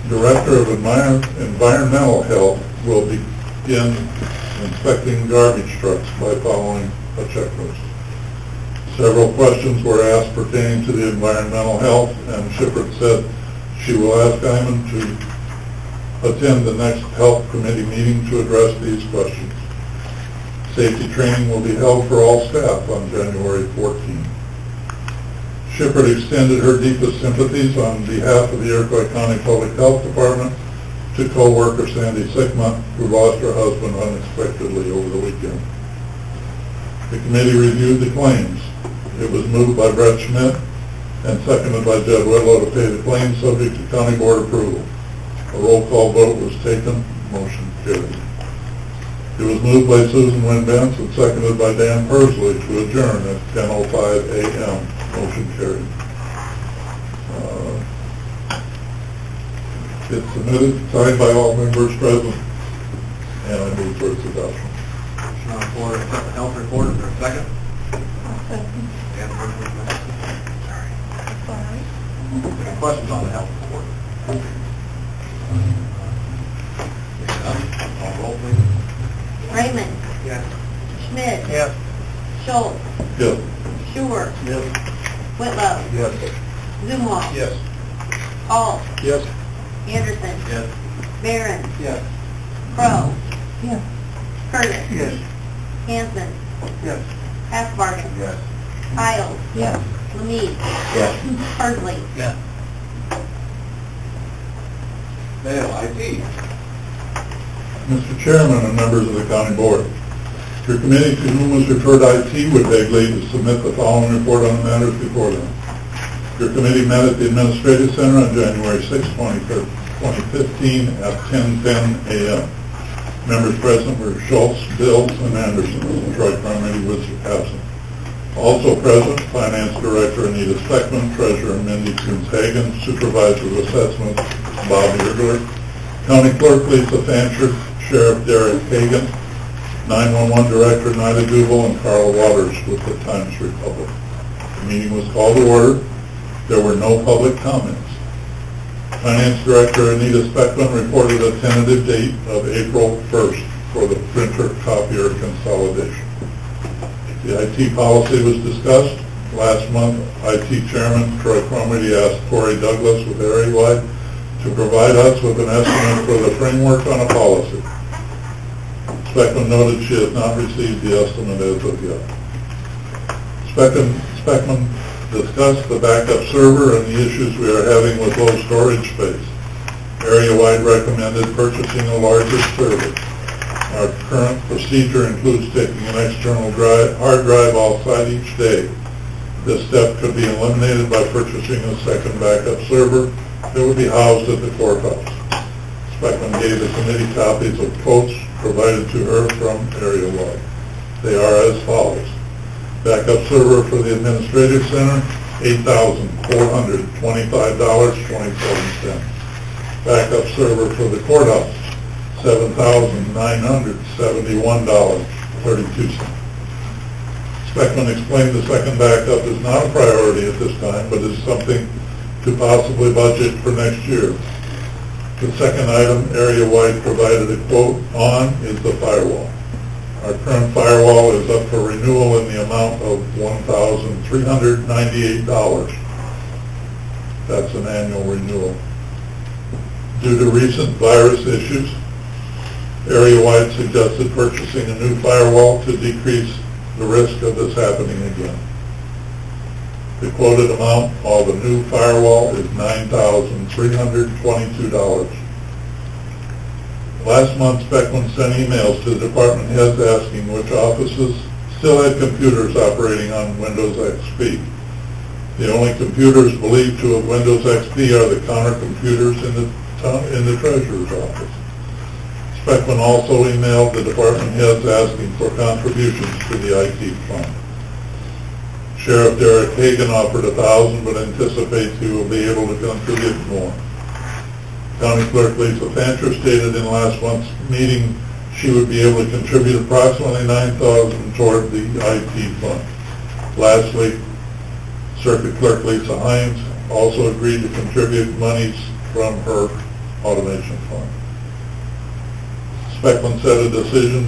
Director of Environmental Health will begin inspecting garbage trucks by following a checklist. Several questions were asked pertaining to the environmental health, and Shippert said she will ask Hyman to attend the next health committee meeting to address these questions. Safety training will be held for all staff on January 14. Shippert extended her deepest sympathies on behalf of the Iroquois County Public Health Department to co-worker Sandy Sickma, who lost her husband unexpectedly over the weekend. The committee reviewed the claims. It was moved by Brett Schmidt and seconded by Jed Whitlow to pay the claims subject to county board approval. A roll call vote was taken, motion carried. It was moved by Susan Wynn Benz and seconded by Dan Persley to adjourn at 10:05 a.m. Motion carried. It's submitted, signed by all members present, and I move for its adoption. Motion on the floor to accept the health report. Is there a second? Dan Persley, sorry. Any questions on the health report? Hearing none, call roll, please. Raymond. Yes. Schmidt. Yes. Schultz. Yes. Schuer. Yes. Whitlow. Yes. Zumwalt. Yes. Alt. Yes. Anderson. Yes. Barron. Yes. Crow. Curtis. Yes. Hanson. Yes. Halfbargen. Yes. Isles. Yes. Lamie. Yes. Persley. Yeah. Mail, IT. Mr. Chairman and members of the county board, your committee to whom was referred IT would beg leave to submit the following report on the matters before them. Your committee met at the Administrative Center on January 6, 2015 at 10:10 a.m. Members present were Schultz, Bills, and Anderson. Troy Carmody was absent. Also present, Finance Director Anita Speckman, Treasurer Mindy Coons-Hagan, Supervisor of Assessments Bob Yergler, County Clerk Lisa Fancher, Sheriff Derek Hagan, 911 Director Nida Duval, and Carl Waters with the Times Republic. The meeting was called to order. There were no public comments. Finance Director Anita Speckman reported a tentative date of April 1st for the printer copier consolidation. The IT policy was discussed. Last month, IT Chairman Troy Cromarty asked Corey Douglas with Area-Wide to provide us with an estimate for the framework on a policy. Speckman noted she has not received the estimate as of yet. Speckman discussed the backup server and the issues we are having with low storage space. Area-Wide recommended purchasing a larger server. Our current procedure includes taking an external hard drive off-site each day. This step could be eliminated by purchasing a second backup server that would be housed at the courthouse. Speckman gave the committee copies of quotes provided to her from Area-Wide. They are as follows. Backup server for the Administrative Center, $8,425.27. Backup server for the courthouse, $7,971.32. Speckman explained the second backup is not a priority at this time, but is something to possibly budget for next year. The second item Area-Wide provided a quote on is the firewall. Our current firewall is up for renewal in the amount of $1,398. That's an annual renewal. Due to recent virus issues, Area-Wide suggested purchasing a new firewall to decrease the risk of this happening again. The quoted amount of the new firewall is $9,322. Last month, Speckman sent emails to the department heads asking which offices still had computers operating on Windows XP. The only computers believed to have Windows XP are the counter computers in the Treasurer's office. Speckman also emailed the department heads asking for contributions to the IT fund. Sheriff Derek Hagan offered $1,000, but anticipates he will be able to contribute more. County Clerk Lisa Fancher stated in last month's meeting she would be able to contribute approximately $9,000 toward the IT fund. Lastly, Circuit Clerk Lisa Hines also agreed to contribute monies from her automation fund. Speckman said a decision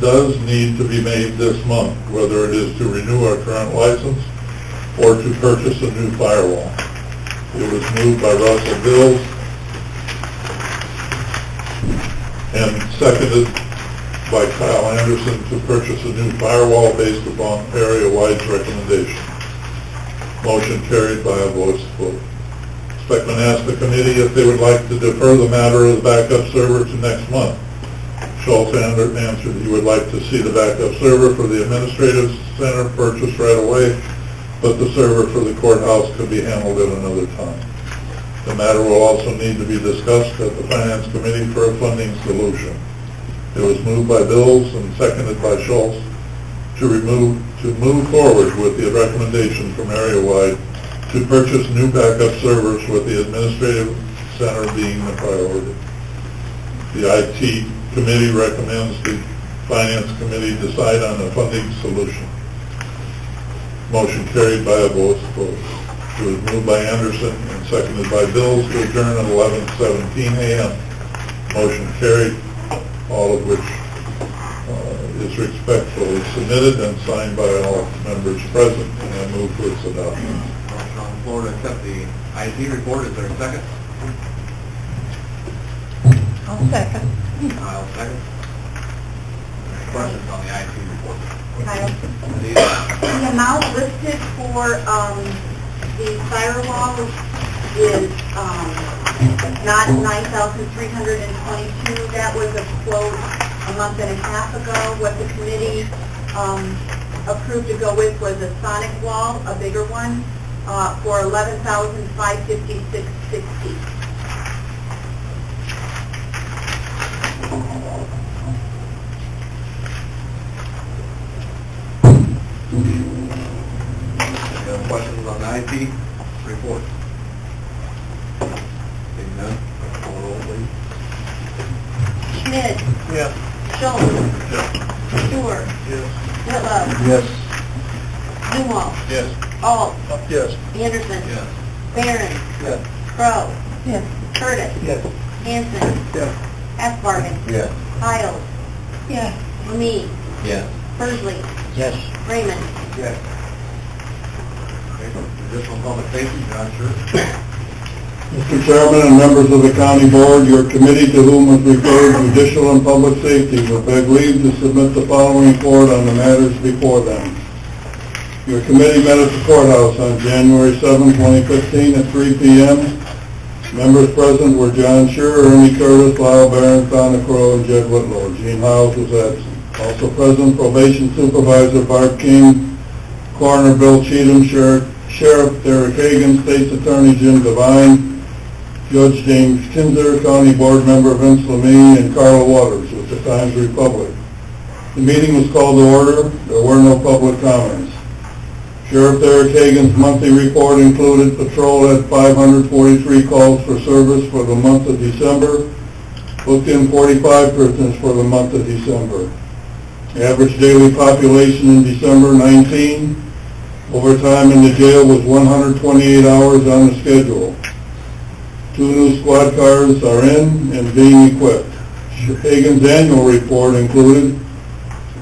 does need to be made this month, whether it is to renew our current license or to purchase a new firewall. It was moved by Russell Bills and seconded by Kyle Anderson to purchase a new firewall based upon Area-Wide's recommendation. Motion carried by a voice vote. Speckman asked the committee if they would like to defer the matter of the backup server to next month. Schultz answered he would like to see the backup server for the Administrative Center purchased right away, but the server for the courthouse could be handled at another time. The matter will also need to be discussed at the Finance Committee for a funding solution. It was moved by Bills and seconded by Schultz to move forward with the recommendation from area-wide to purchase new backup servers, with the administrative center being the priority. The IT committee recommends the Finance Committee decide on a funding solution. Motion carried by a voice vote. It was moved by Anderson and seconded by Bills to adjourn at 11:17 a.m. Motion carried, all of which is respectfully submitted and signed by all members present, and I move for its adoption. Motion on the floor to accept the IT report. Is there a second? I'll second. I'll second. Any questions on the IT report? Kyle? Anita? The amount listed for the firewall is not 9,322. That was a quote a month and a half ago. What the committee approved to go with was a sonic wall, a bigger one, for $11,556.60. Any other questions on the IT report? Seeing none, call the roll, please. Schmidt? Yes. Schultz? Stewart? Yes. Whitlow? Yes. Newell? Yes. Alt? Yes. Anderson? Yes. Barron? Yes. Crowe? Yes. Curtis? Yes. Hanson? Yes. Asbargen? Yes. Hiles? Yes. Lemie? Yes. Persley? Yes. Raymond? Yes. Additional public safety, John Sure. Mr. Chairman and members of the County Board, your committee to whom was referred, Judicial and Public Safety, will beg leave to submit the following report on the matters before them. Your committee met at the courthouse on January 7, 2015 at 3 p.m. Members present were John Sure, Ernie Curtis, Lyle Barron, Donna Crowe, and Jed Whitlow. Gene Howes was absent. Also present, Probation Supervisor Bart King, Coroner Bill Cheatham, Sheriff Derek Hagan, State's Attorney Jim Devine, Judge James Kinzer, County Board Member Vince Lemie, and Carl Waters with the Times Republic. The meeting was called to order. There were no public comments. Sheriff Derek Hagan's monthly report included patrol had 543 calls for service for the month of December, booked in 45 prisoners for the month of December. Average daily population in December, 19. Overtime in the jail was 128 hours on the schedule. 2 new squad cars are in and being equipped. Hagan's annual report included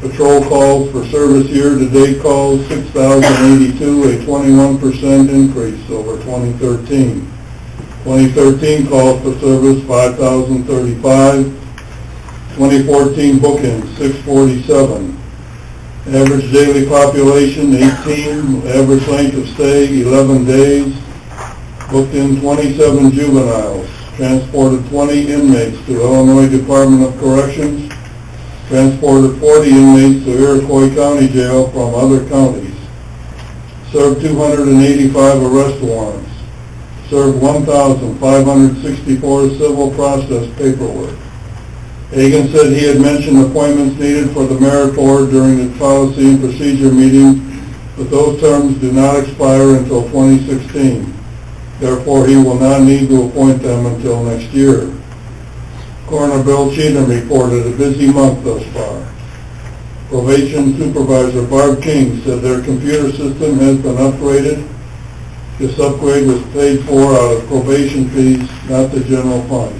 patrol calls for service year-to-date calls, 6,082, a 21% increase over 2013. 2013 calls for service, 5,035. 2014 bookings, 647. Average daily population, 18. Average length of stay, 11 days. Booked in 27 juveniles. Transported 20 inmates to Illinois Department of Corrections. Transported 40 inmates to Iroquois County Jail from other counties. Served 285 arrest warrants. Served 1,564 civil process paperwork. Hagan said he had mentioned appointments needed for the merit board during the policy and procedure meeting, but those terms do not expire until 2016. Therefore, he will not need to appoint them until next year. Coroner Bill Cheatham reported a busy month thus far. Probation Supervisor Barb King said their computer system has been upgraded. This upgrade was paid for out of probation fees, not the general fund.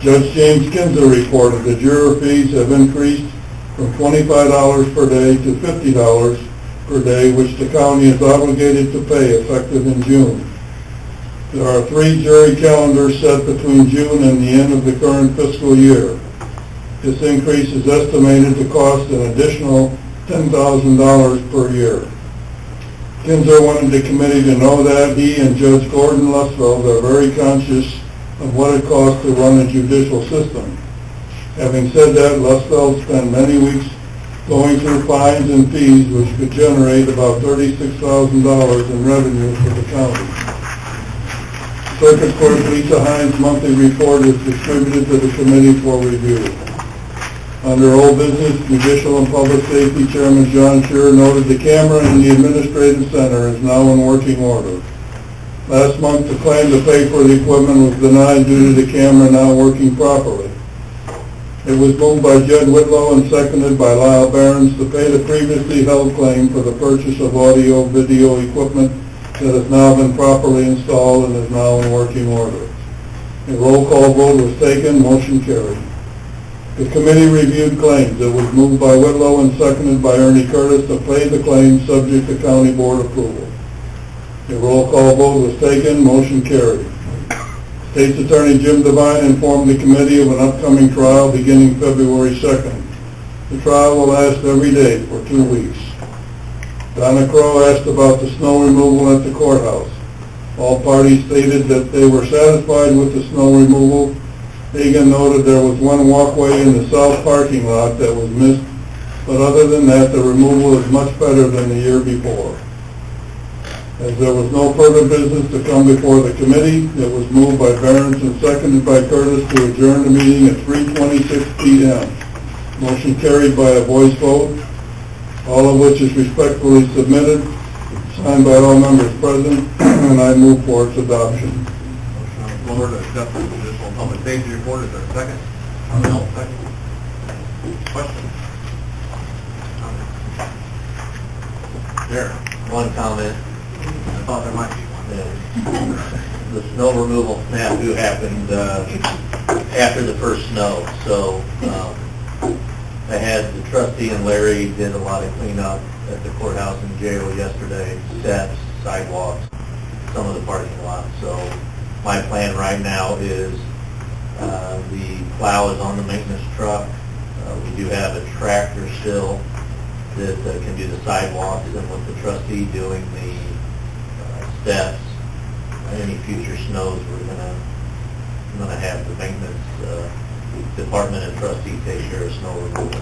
Judge James Kinzer reported that juror fees have increased from $25 per day to $50 per day, which the county is obligated to pay effective in June. There are 3 jury calendars set between June and the end of the current fiscal year. This increase is estimated to cost an additional $10,000 per year. Kinzer wanted the committee to know that he and Judge Gordon Lustfeld are very conscious of what it costs to run a judicial system. Having said that, Lustfeld spent many weeks going through fines and fees which could generate about $36,000 in revenue for the county. Circuit Clerk Lisa Hines' monthly report is distributed to the committee for review. Under old business, Judicial and Public Safety Chairman John Scherer noted the camera in the Administrative Center is now in working order. Last month, the claim to pay for the equipment was denied due to the camera now working properly. It was moved by Jed Whitlow and seconded by Lyle Behrens to pay the previously held claim for the purchase of audio-video equipment that has now been properly installed and is now in working order. A roll call vote was taken, motion carried. The committee reviewed claims. It was moved by Whitlow and seconded by Ernie Curtis to pay the claims subject to county board approval. A roll call vote was taken, motion carried. State's Attorney Jim Devine informed the committee of an upcoming trial beginning February 2nd. The trial will last every day for 2 weeks. Donna Crow asked about the snow removal at the courthouse. All parties stated that they were satisfied with the snow removal. Hagan noted there was one walkway in the south parking lot that was missed, but other than that, the removal is much better than the year before. As there was no further business to come before the committee, it was moved by Behrens and seconded by Curtis to adjourn the meeting at 3:26 p.m. Motion carried by a voice vote, all of which is respectfully submitted, signed by all members present, and I move for its adoption. Motion on the floor to accept the Judicial and Public Safety Report. Is there a second? No, second. Question? There. One comment. I thought there might be one. The snow removal snafu happened after the first snow, so I had the trustee and Larry did a lot of cleanup at the courthouse and jail yesterday, steps, sidewalks, some of the parking lots. So my plan right now is the plow is on the maintenance truck. We do have a tractor still that can do the sidewalks, and with the trustee doing the steps, any future snows, we're gonna have the maintenance department and trustee take care of snow removal.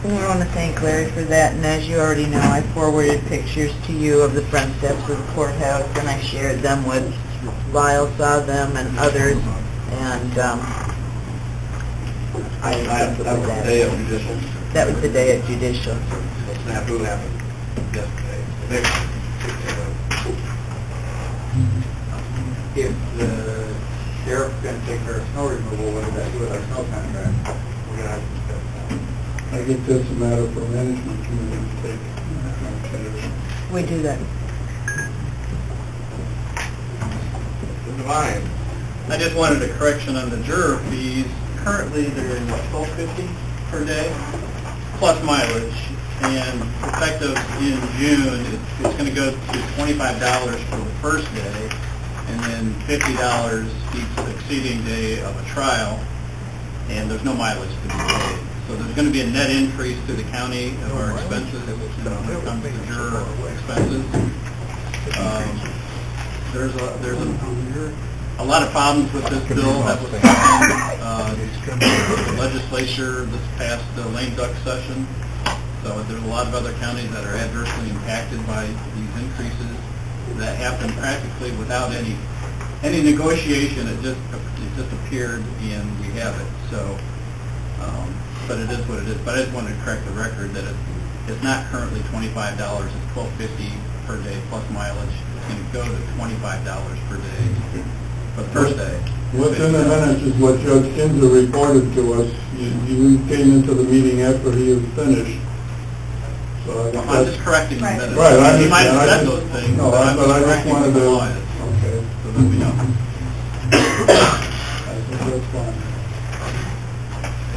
We want to thank Larry for that, and as you already know, I forwarded pictures to you of the front steps of the courthouse, and I shared them with Lyle, saw them, and others, and That was the day of judicial. that was the day of judicial. The snafu happened yesterday. If the sheriff's going to take care of snow removal, what does that do with our snow contract? We're gonna have to discuss that. I think that's a matter for management committee to take. We do that. Divine. I just wanted a correction on the juror fees. Currently, they're $12.50 per day, plus mileage, and effective in June, it's going to go to $25 for the first day, and then $50 each succeeding day of a trial, and there's no mileage to be paid. So there's going to be a net increase to the county of our expenses when it comes to juror expenses. There's a lot of problems with this bill that was in the legislature this past lame duck session. So there's a lot of other counties that are adversely impacted by these increases that happen practically without any negotiation. It just appeared and we have it. So, but it is what it is. But I just wanted to correct the record that it's not currently $25. It's $12.50 per day plus mileage. It's going to go to $25 per day. For the first day. What's in the minutes is what Judge Kinzer reported to us. You came into the meeting after he was finished. So I'm just correcting the minutes. Right, I You might have said understand. those things, No, but I'm but I just just correcting wanted the to- law is, Okay, so that we know. I think that's fine.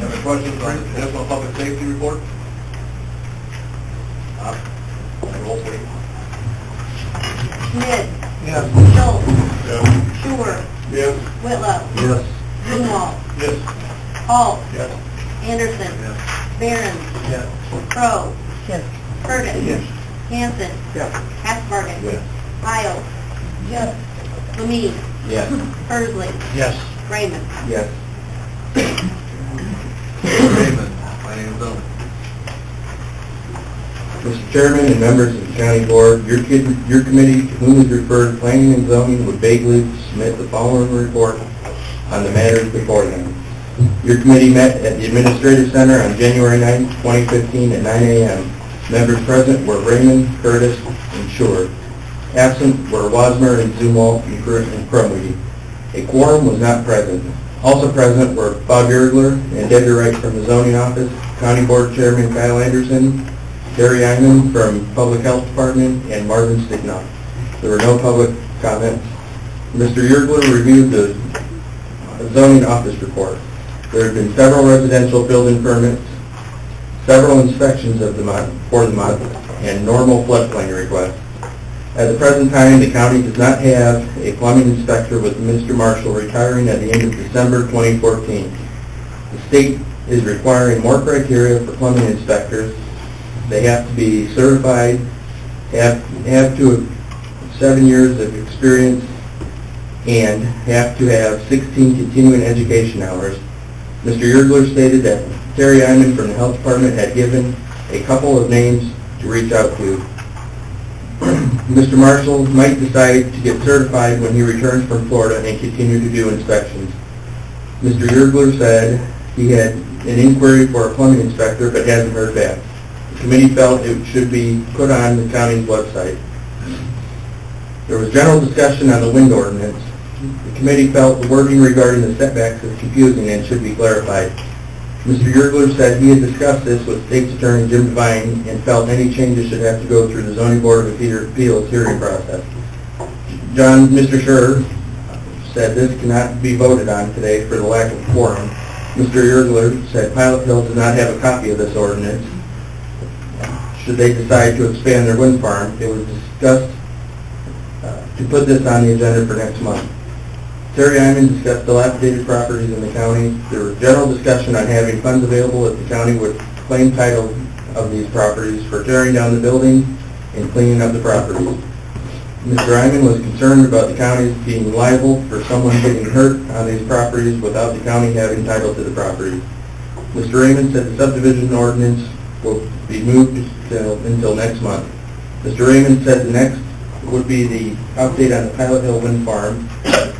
Any other questions on the Judicial and Public Safety Report? Roll please. Schmidt. Yes. Schultz. Yes. Schuer. Yes. Whitlow. Yes. Grunwald. Yes. Hall. Yes. Anderson. Yes. Behrens. Yes. Crow. Yes. Curtis. Yes. Hanson. Yes. Hassbargen. Yes. Isles. Yes. Lamie. Yes. Persley. Yes. Raymond. Yes. Raymond, planning and zoning. Mr. Chairman and members of the county board, your committee to whom is referred, planning and zoning, would beg leave to submit the following report on the matters before them. Your committee met at the Administrative Center on January 9, 2015 at 9 a.m. Members present were Raymond, Curtis, and Shore. Absent were Wasmer and Zumwalt and Crumweedy. A quorum was not present. Also present were Bob Yergler and Debbie Wright from the zoning office, County Board Chairman Kyle Anderson, Terry Iman from Public Health Department, and Marvin Stignoff. There were no public comments. Mr. Yergler reviewed the zoning office report. There have been several residential building permits, several inspections for the month, and normal floodplain requests. At the present time, the county does not have a plumbing inspector, with Mr. Marshall retiring at the end of December 2014. The state is requiring more criteria for plumbing inspectors. They have to be certified, have to have 7 years of experience, and have to have 16 continuing education hours. Mr. Yergler stated that Terry Iman from the Health Department had given a couple of names to reach out to. Mr. Marshall might decide to get certified when he returns from Florida and continue to do inspections. Mr. Yergler said he had an inquiry for a plumbing inspector but hasn't heard back. The committee felt it should be put on the county's website. There was general discussion on the wind ordinance. The committee felt the wording regarding the setbacks is confusing and should be clarified. Mr. Yergler said he had discussed this with State's Attorney Jim Devine and felt any changes should have to go through the Zoning Board of Appeals hearing process. Mr. Scher said this cannot be voted on today for the lack of quorum. Mr. Yergler said Pilot Hill does not have a copy of this ordinance. Should they decide to expand their wind farm, it was discussed to put this on the agenda for next month. Terry Iman discussed dilapidated properties in the county. There was general discussion on having funds available if the county would claim title of these properties for tearing down the building and cleaning up the properties. Mr. Iman was concerned about the counties being liable for someone getting hurt on these properties without the county having title to the property. Mr. Raymond said the subdivision ordinance will be moved until next month. Mr. Raymond said the next would be the update on the Pilot Hill Wind Farm.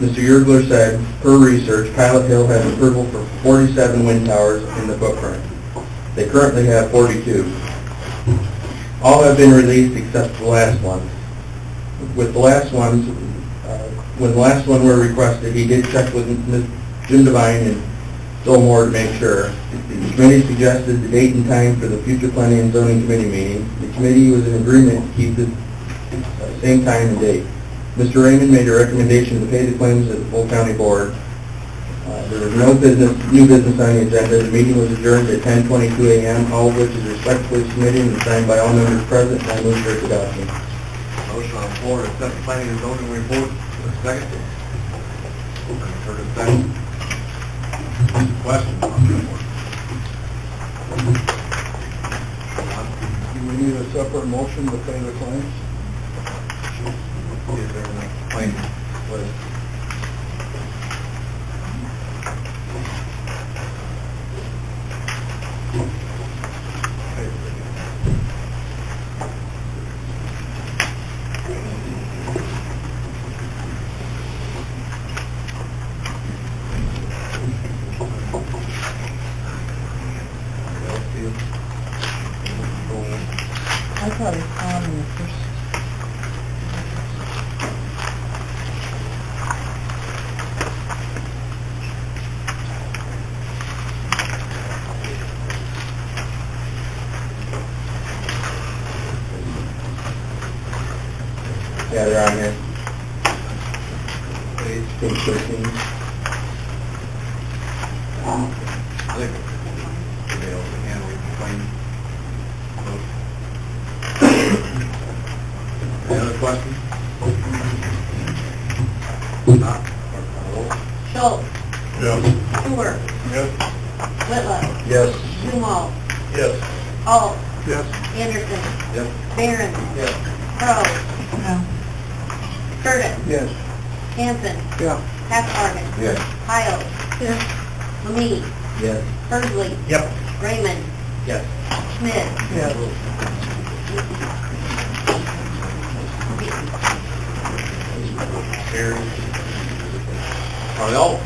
Mr. Yergler said, per research, Pilot Hill has approval for 47 wind towers in the footprint. They currently have 42. All have been released except the last one. With the last ones, when the last one were requested, he did check with Jim Devine and Joel Moore to make sure. The committee suggested the date and time for the future planning and zoning committee meeting. The committee was in agreement to keep the same time and date. Mr. Raymond made a recommendation to pay the claims at the full county board. There was no new business on the agenda. The meeting was adjourned at 10:22 a.m., all of which is respectfully submitted and signed by all members present, and I move for its adoption. Motion on the floor to accept the planning and zoning report. Second. For the second. Question on the report. Do we need a separate motion to pay the claims? Is there a claim list? I thought it was on in the first. Yeah, they're on here. Page 13. I think we'll be able to handle the claim. Any other questions? Not. Schultz. Yes. Stewart. Yes. Whitlow. Yes. Zumwalt. Yes. Alt. Yes. Anderson. Yes. Barron. Yes. Crowe. No. Curtis. Yes. Hanson. Yeah. Hackbargen. Yes. Pyle. Yes. Lee, Yes. Hursley, Yep. Raymond, Yes. Schmidt. Yes.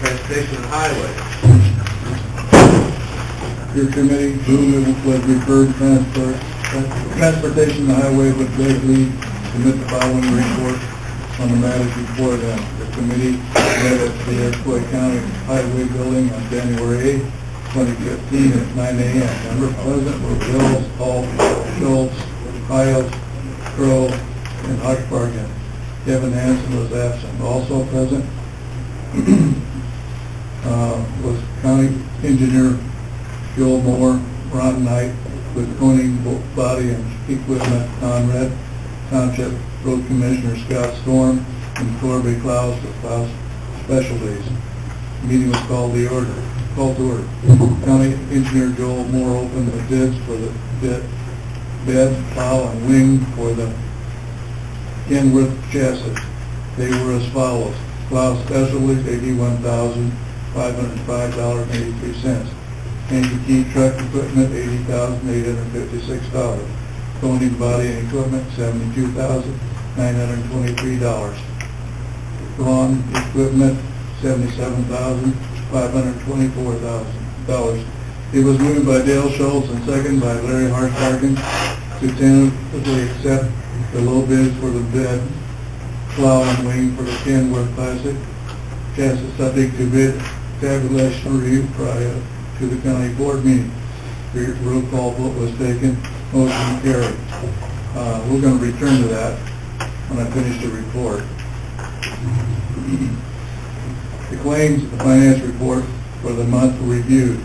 Transportation and Highway. Your committee, move was referred transportation and highway would legally submit the following report on the matters before them. The committee met at the Iroquois County Highway Building on January 8, 2015 at 9 a.m. Members present were Bills, Hall, Schultz, Hiles, Crow, and Hushbargen. Kevin Hansen was absent. Also present was County Engineer Joel Moore, Ron Knight, with Koenig Body and Equipment, Conrad Township Road Commissioner Scott Storm, and Corby Klaus with Klaus Specialties. The meeting was called to order. County Engineer Joel Moore opened the bids for the bed, plow, and wing for the Kenworth chassis. They were as follows: Klaus Specialties, $81,505.83. Kankakee Truck Equipment, $80,856. Koenig Body and Equipment, $72,923. Braun Equipment, $77,524. It was moved by Dale Schultz and seconded by Larry Hartsbargen to tentatively accept the low bids for the bed, plow, and wing for the Kenworth Classic chassis, subject to bid tabulation review prior to the county board meeting. The roll call vote was taken, motion carried. We're going to return to that when I finish the report. The claims of the finance report for the month were reviewed.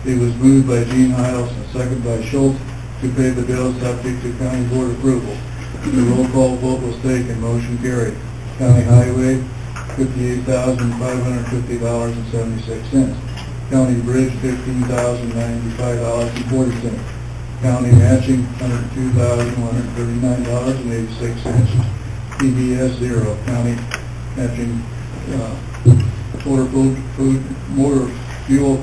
It was moved by Gene Hiles and seconded by Schultz to pay the bills subject to county board approval. The roll call vote was taken, motion carried. County Highway, $58,550.76. County Bridge, $15,095.40. County Matching, $102,139.86. PBS, $0. County Matching motor fuel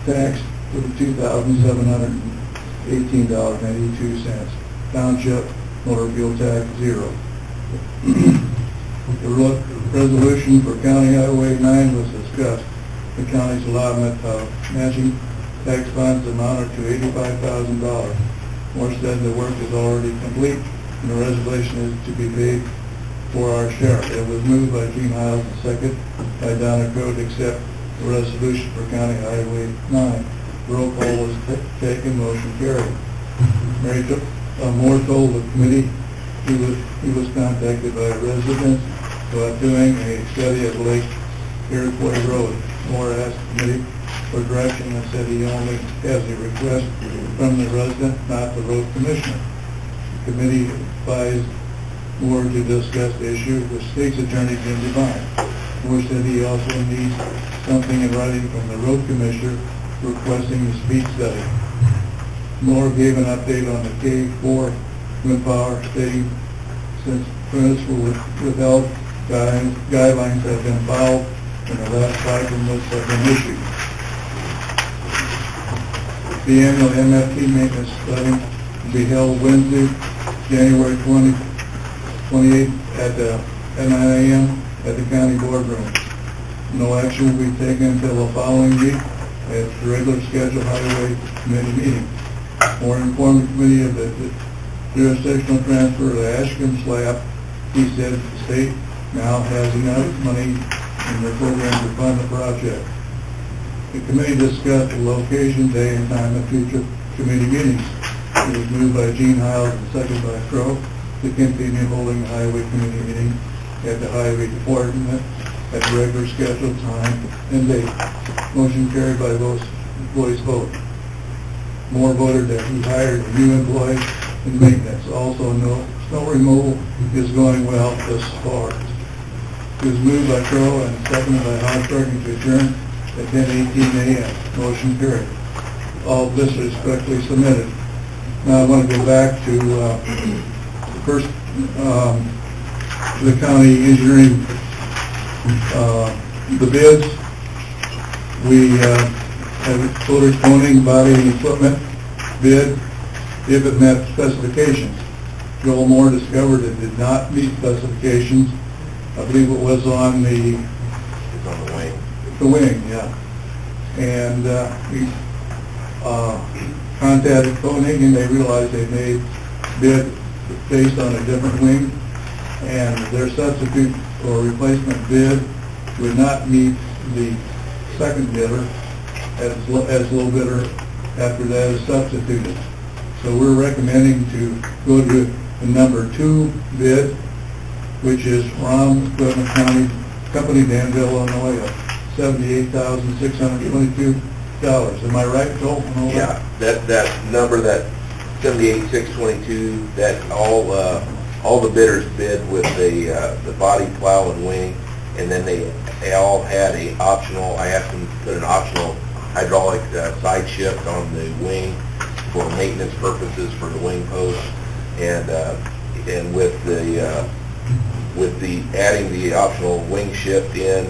tax for the $2,718.82. Township motor fuel tax, $0. The resolution for County Highway 9 was discussed. The county's allotment of matching tax funds amounted to $85,000. Moore said the work is already complete and the resolution is to be paid for our share. It was moved by Gene Hiles and seconded by Donna Crowe to accept the resolution for County Highway 9. Roll call was taken, motion carried. Moore told the committee he was contacted by residents about doing a study of Lake Iroquois Road. Moore asked the committee for direction and said he only has a request from the resident, not the road commissioner. The committee advised Moore to discuss the issue with state's attorney Jim Devine. Moore said he also needs something in writing from the road commissioner requesting the speed study. Moore gave an update on the K4 wind power, stating since permits were withheld, guidelines have been followed, and the last 5 permits have been issued. The annual MFT maintenance study will be held Wednesday, January 28th at 9 a.m. at the county boardroom. No action will be taken until the following week at the regular scheduled highway committee meeting. Moore informed the committee of the jurisdictional transfer of the Ashkin slab. He said the state now has enough money in their program to fund the project. The committee discussed the location, day, and time of future committee meetings. It was moved by Gene Hiles and seconded by Crowe to continue holding the highway committee meeting at the highway department at the regular scheduled time and date. Motion carried by voice vote. Moore voted that he hired a new employee in maintenance. Also, snow removal is going well thus far. It was moved by Crowe and seconded by Hartsbargen to adjourn at 10:18 a.m. Motion carried. All this is correctly submitted. Now I want to go back to first the county engineering. The bids We have Fuller Coning Body and Equipment bid if it met specifications. Joel Moore discovered it did not meet specifications. I believe it was on the... It's on the wing. The wing, yeah. And we contacted Koenig, and they realized they made bid based on a different wing, and their substitute or replacement bid would not meet the second bidder as low bidder after that is substituted. So we're recommending to go to the number 2 bid, which is Rom Equipment Company, Danville, Illinois, $78,622. Am I right, Joel? Yeah, that number, that 78,622, that all the bidders bid with the body, plow, and wing, and then they all had a optional, I asked them to put an optional hydraulic side shift on the wing for maintenance purposes for the wing post, and with the adding the optional wing shift in,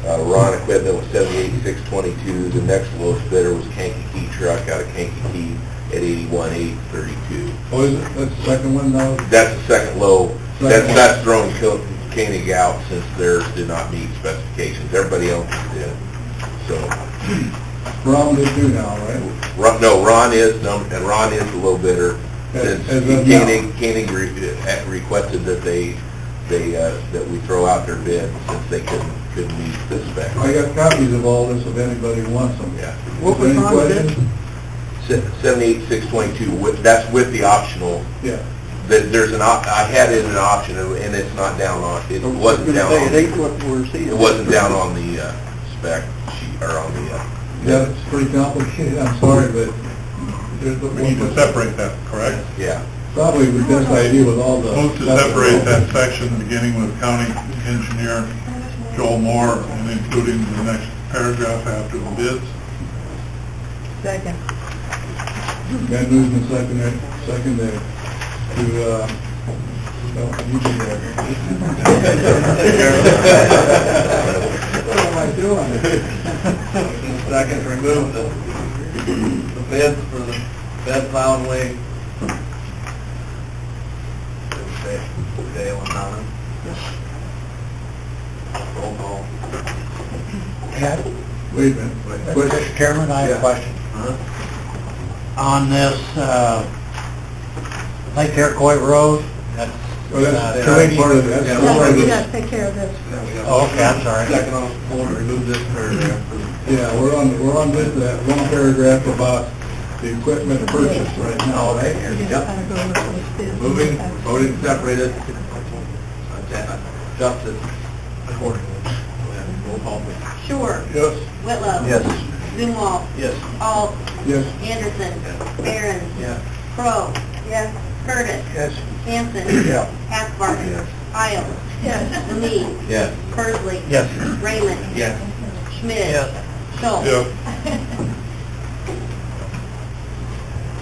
Ron Equipment was 78,622. The next lowest bidder was Kankakee Truck out of Kankakee at 81,832. Oh, is it? That's the second one now? That's the second low. Second one. That's throwing Koenig out since theirs did not meet specifications. Everybody else did. So, Ron did too now, right? Ron is the low bidder. Since As of now. Koenig requested that that we throw out their bid since they couldn't meet the spec. I got copies of all this if anybody wants them. Yeah. What was Any Ron's bid? questions? 78,622. That's with the optional. Yeah. There's I had it in an option, and it's not down on. It wasn't down on. It ain't what we're seeing. It wasn't down on the spec sheet or on the. Yeah, it's pretty complicated, I'm sorry, but there's the... We need to separate that, correct? Yeah. Probably the best idea with all the... Move to separate that section beginning with county engineer Joel Moore and including the next paragraph after the bids. Second. Then moved and seconded to, no, you do that. What am I doing? Second, remove the bids for the bed, plow, and wing. Dale and Donna. Roll call. Wait a minute. Mr. Chairman, I have Yeah. a question. On this, Lake Iroquois Road, that's, Oh, that's 280. part of it. That's Yeah, part Yeah, of we it. gotta take care of this. Oh, okay, I'm sorry. Second on the floor, remove this paragraph. Yeah, we're on this, that one paragraph about the equipment purchase right now, right? You just gotta go with those bids. Moving, voting separated, adjusted accordingly. Roll call, please. Shore. Yes. Whitlow. Yes. Zumwalt. Yes. Alt. Yes. Anderson. Barron. Yes. Crowe. Yes. Curtis. Yes. Hanson. Yeah. Hackbarth. Yes. Isles. Yes. Lee. Yes. Persley. Yes. Raymond. Yes. Schmidt. Yes. Schultz. Yes.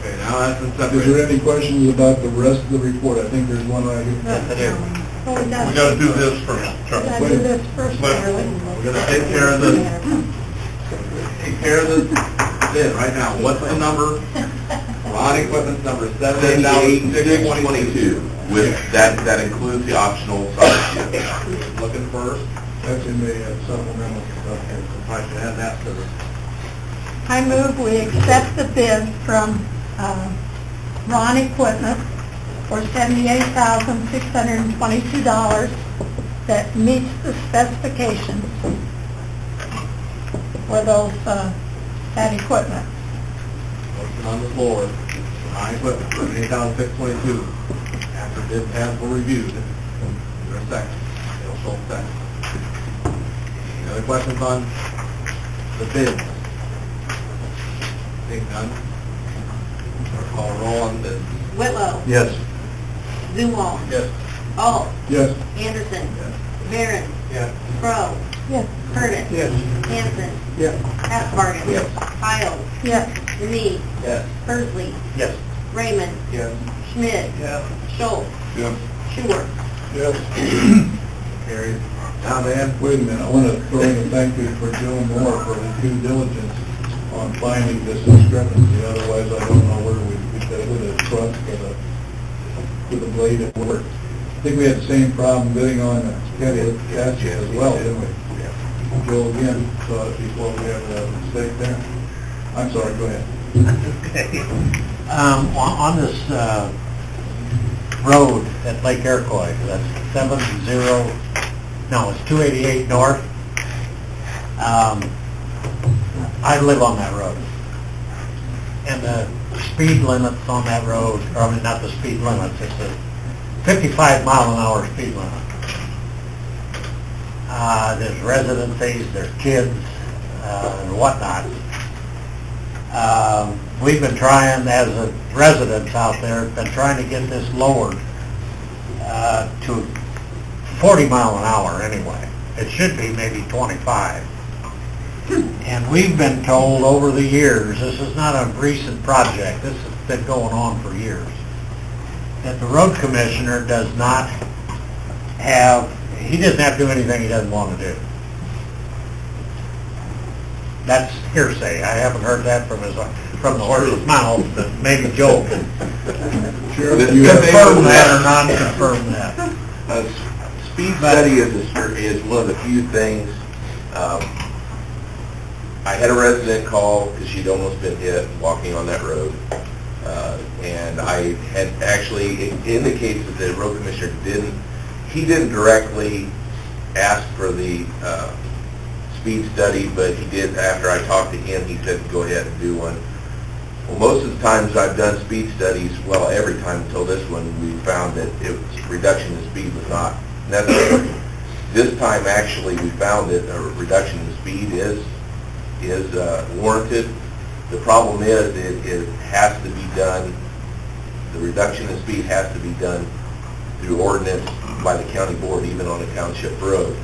Okay, now that's been Is there separated. any questions about the rest of the report? I think there's one right here. Oh, we We gotta do this first, We Charlie. gotta do this first, Charlie. We're gonna take care of this. Take care of this bid right now. What's the number? Ron Equipment's number is 78,622. With that includes the optional side shift. Looking first. That's in the supplemental. Okay, so probably should add that to the... I move we accept the bid from Ron Equipment for $78,622 that meets the specifications for those, that equipment. Motion on the floor. Ron Equipment, for $8,622. After bid pads were reviewed. Is there a second? Dale Schultz, second. Any other questions on the bids? Seeing none. Call roll on this. Whitlow. Yes. Zumwalt. Yes. Alt. Yes. Anderson. Yes. Barron. Yes. Crowe. Yes. Curtis. Yes. Hanson. Yes. Hackbarth. Yes. Isles. Yes. Lee. Yes. Persley. Yes. Raymond. Yes. Schmidt. Yes. Schultz. Yes. Shore. Yes. Carried. Now, Dan? Wait a minute, I want to throw in a thank you for Joe Moore for his due diligence on finding this discrepancy. Otherwise, I don't know where we'd be with a truck with a blade at work. I think we had the same problem bidding on Kelly Cassie as well, didn't we? Joe again saw it before we had a mistake there. I'm sorry, go ahead. Okay. On this road at Lake Iroquois, that's 288 north. I live on that road. And the speed limits on that road, or I mean, not the speed limits, it's a 55 mile an hour speed limit. There's residencies, there's kids, and whatnot. We've been trying, as a residents out there, been trying to get this lowered to 40 mile an hour anyway. It should be maybe 25. And we've been told over the years, this is not a recent project, this has been going on for years, that the road commissioner does not have, he doesn't have to do anything he doesn't want to do. That's hearsay. I haven't heard that from the horse's mouth, but maybe Joe can confirm that or non-confirm that. Speed study is one of the few things. I had a resident call because she'd almost been hit walking on that road. And I had actually, it indicates that the road commissioner didn't directly ask for the speed study, but he did, after I talked to him, he said go ahead and do one. Well, most of the times I've done speed studies, well, every time until this one, we found that reduction in speed was not necessary. This time, actually, we found that a reduction in speed is warranted. The problem is it has to be done, the reduction in speed has to be done through ordinance by the county board, even on a township road.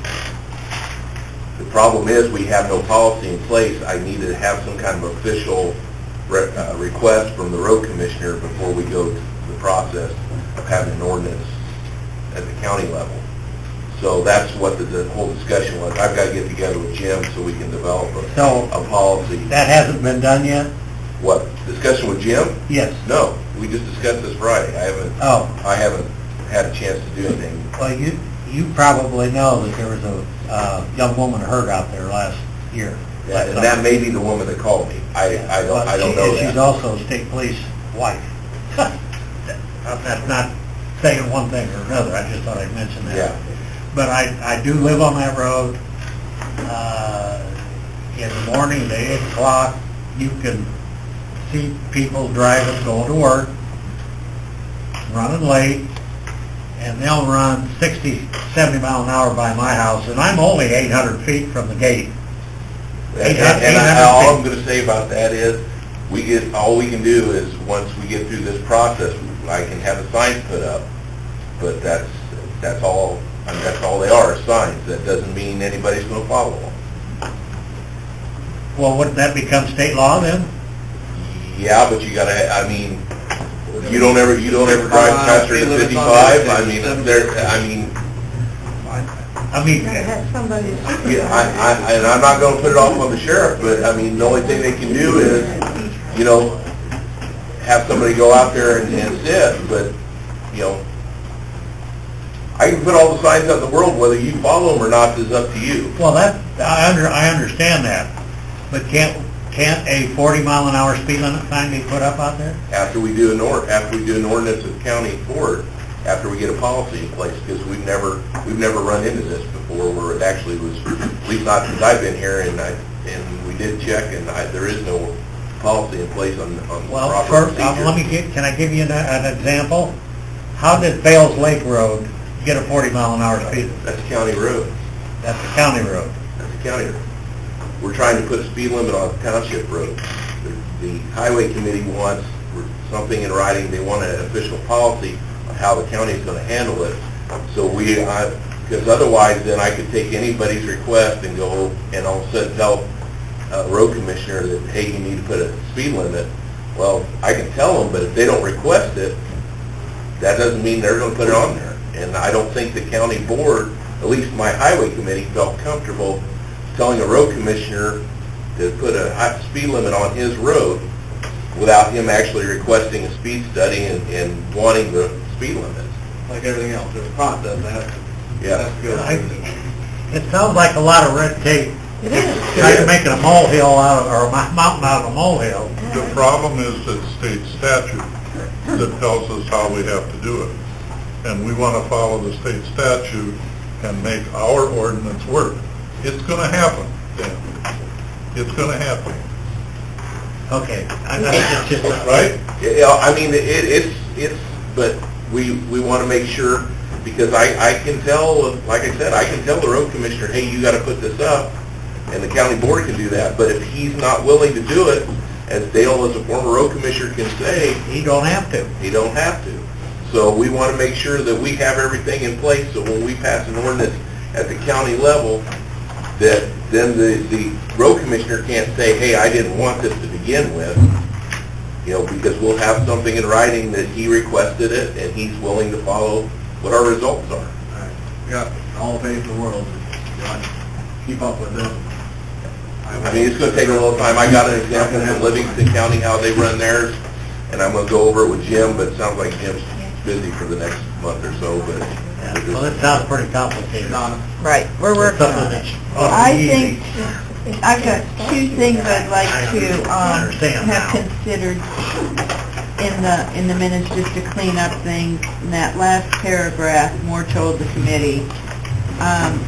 The problem is we have no policy in place. I need to have some kind of official request from the road commissioner before we go to the process of having an ordinance at the county level. So that's what the whole discussion was. I've got to get together with Jim so we can develop a policy. That hasn't been done yet? What, discussion with Jim? Yes. No, we just discussed this Friday. I haven't had a chance to do anything. Well, you probably know that there was a young woman hurt out there last year. Yeah, and that may be the woman that called me. I don't know that. She's also a state police wife. That's not saying one thing or another. I just thought I'd mention that. Yeah. But I do live on that road. In the morning at 8 o'clock, you can see people driving, going to work, running late, and they'll run 60, 70 mile an hour by my house, and I'm only 800 feet from the gate. All I'm going to say about that is, all we can do is, once we get through this process, I can have the signs put up, but that's all. I mean, that's all they are, signs. That doesn't mean anybody's going to follow them. Well, wouldn't that become state law then? Yeah, but you got to. I mean, you don't ever drive faster than 55. I mean, and I'm not going to put it off on the sheriff, but I mean, the only thing they can do is, have somebody go out there and sit. But I can put all the signs out in the world. Whether you follow them or not is up to you. Well, I understand that, but can't a 40 mile an hour speed limit sign be put up out there? After we do an ordinance with the county board, after we get a policy in place, because we've never run into this before, where it actually was, at least not since I've been here, and we did check, and there is no policy in place on well, proper first, procedure. can I give you an example? How did Vales Lake Road get a 40 mile an hour speed? That's a county road. That's a county road. That's a county road. We're trying to put a speed limit on a township road. The highway committee wants something in writing. They want an official policy on how the county is going to handle it. So because otherwise then I could take anybody's request and go and all of a sudden tell a road commissioner that, hey, you need to put a speed limit. Well, I can tell them, but if they don't request it, that doesn't mean they're going to put it on there. And I don't think the county board at least my highway committee felt comfortable telling a road commissioner to put a high speed limit on his road without him actually requesting a speed study and wanting the speed limit. Like everything else, there's a process that has to, Yeah. has to go through. It sounds like a lot of red tape. It is. Like making a molehill out of, or a mountain out of a molehill. The problem is that state statute that tells us how we have to do it. And we want to follow the state statute and make our ordinance work. It's going to happen, Dan. It's going to happen, Okay, I think it's just, right? Yeah, I mean, it's, but we want to make sure, because I can tell, like I said, I can tell the road commissioner, hey, you got to put this up, and the county board can do that, but if he's not willing to do it, as Dale, as a former road commissioner, can say, he don't have to. he don't have to. So we want to make sure that we have everything in place, so when we pass an ordinance at the county level, that then the road commissioner can't say, hey, I didn't want this to begin with, you know, because we'll have something in writing that he requested it, and he's willing to follow what our results are. We got all faith in the world, keep up with this. I mean, it's going to take a little time. I got an example from Livingston County, how they run theirs, and I'm going to go over it with Jim, but it sounds like Jim's busy for the next month or so, but... Well, it sounds pretty complicated. Right, we're working on Something it. that ought to I be think, easy. I've got two things I'd like to, I understand have now. considered in the minutes, just to clean up things. In that last paragraph, more told the committee,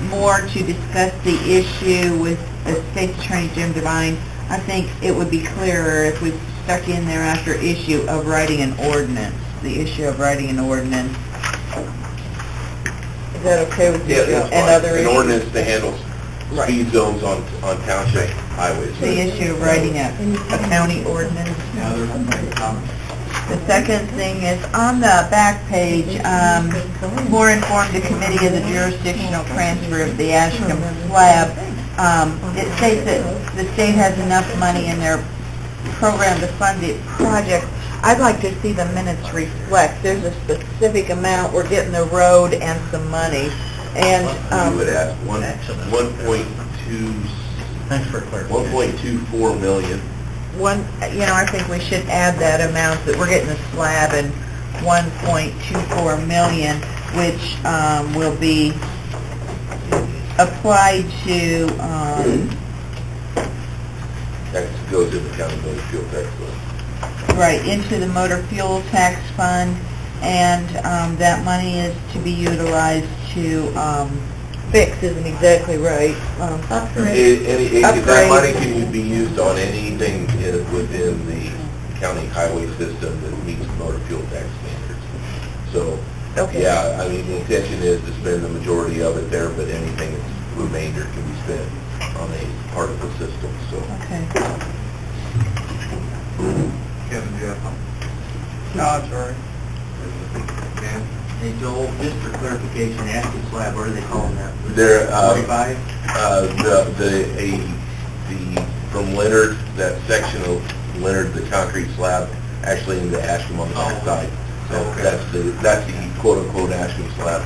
more to discuss the issue with the State's Attorney Jim Devine. I think it would be clearer if we stuck in there after issue of writing an ordinance, the issue of writing an ordinance. Is that okay with you? Yeah, that's And fine. other An issues? ordinance to handle speed zones on township highways. The issue of writing a county ordinance. The second thing is, on the back page, more informed the committee of the jurisdictional transfer of the Ashcombe slab. It states that the state has enough money in their program to fund the project. I'd like to see the minutes reflect, there's a specific amount, we're getting the road and some money. And, You would ask 1.2, Thanks for clarifying. 1.24 million. I think we should add that amount, that we're getting the slab and 1.24 million, which will be applied to, That goes in the county motor fuel tax fund. right, into the motor fuel tax fund, and that money is to be utilized to fix, isn't exactly right. That Upgrade. money can be used on anything within the county highway system that meets motor fuel tax standards. So, Okay. yeah, I mean, the intention is to spend the majority of it there, but anything that's remainder can be spent on a part of the system, so. Okay. Kevin, do you have something? No, it's all right. Dan? Hey, Joel, just for clarification, Ashton slab, what are they calling that? There, 45? from Leonard, that section of Leonard, the concrete slab, actually into Ashland on the back side. Okay. That's the quote-unquote Ashland slab.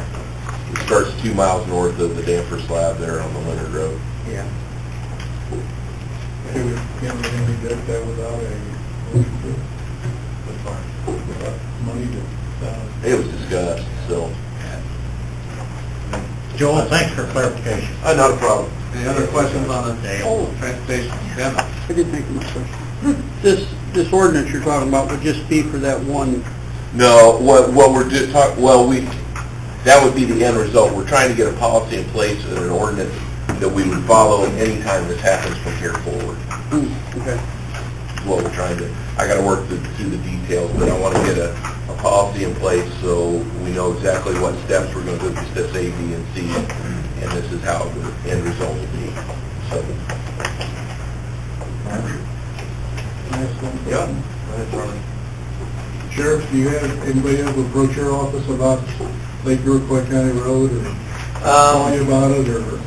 It starts 2 miles north of the Danforth slab there on the Leonard Road. Yeah. Can we reject that without a motion? That's fine. Without money to, It was discussed, so, Joel, thanks for clarification. not a problem. Any other questions on the Dale. transportation? Kevin? I did think of my question. This ordinance you're talking about would just be for that one, No, what we're just that would be the end result. We're trying to get a policy in place and an ordinance that we would follow anytime this happens from here forward. okay. What we're trying to, I gotta work through the details, but I wanna get a policy in place so we know exactly what steps we're gonna go through, steps A, B, and C, and this is how the end result will be. So, Yeah. Go ahead, Charlie. Sheriff, do you have, anybody ever approach your office about Lake Iroquois County Road or call you about it, or?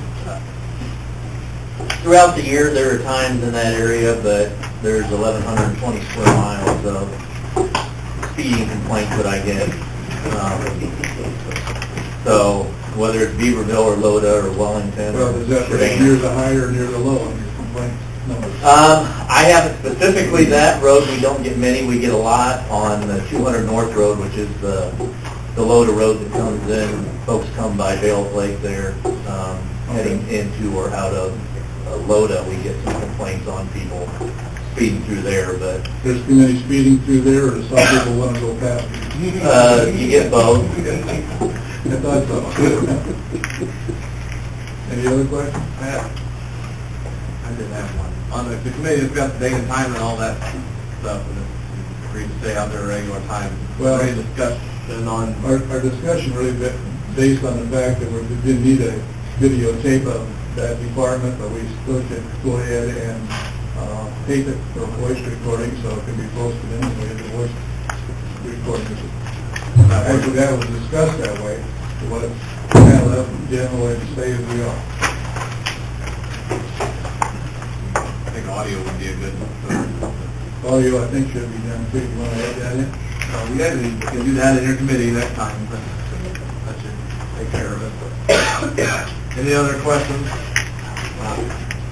Throughout the year, there are times in that area, but there's 1,120 square miles of speeding complaints that I get. So whether it's Beaverville or Loda or Wellington. Well, does that rate near the high or near the low on your complaint numbers? I haven't specifically that road, we don't get many, we get a lot on the 200 North Road, which is the Loda road that comes in. Folks come by Bales Lake there, heading into or out of Loda. We get some complaints on people speeding through there, but There's too many speeding through there, or does some people want to go past you? you get both. I thought so. Any other questions? I did have one. On the committee discussed the date and time and all that stuff, and it's agreed to stay out there at regular time. Well, Any discussion on, Our discussion really based on the fact that we didn't need a videotape of that department, but we still could go ahead and tape it for voice recording, so it can be posted anyway, the voice recording. Actually, that was discussed that way, so what it's kind of left generally to stay as we are. I think audio would be a good, Audio, I think, should be done too. You want to add that in? we guys can do that in your committee next time, but that should take care of it. Any other questions?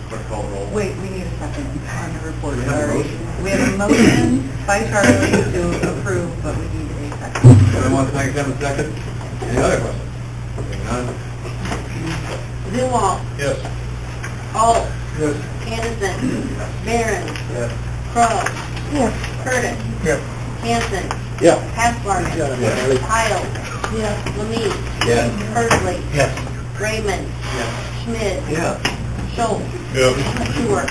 Clerk call the roll. Wait, we need a second on the report. We have a Sorry. motion. We have a motion by Charlie to approve, but we need a second. Anyone want to have a second? Any other questions? Seeing none? Zumwalt. Yes. Alt. Yes. Anderson. Barron. Yes. Crowe. Yes. Curtis. Yes. Hanson. Yeah. Hassbarger. Yes. Pyle. Yes. Lamie. Yes. Hursley. Yes. Raymond. Schmidt. Yeah. Schultz. Yes. Stewart.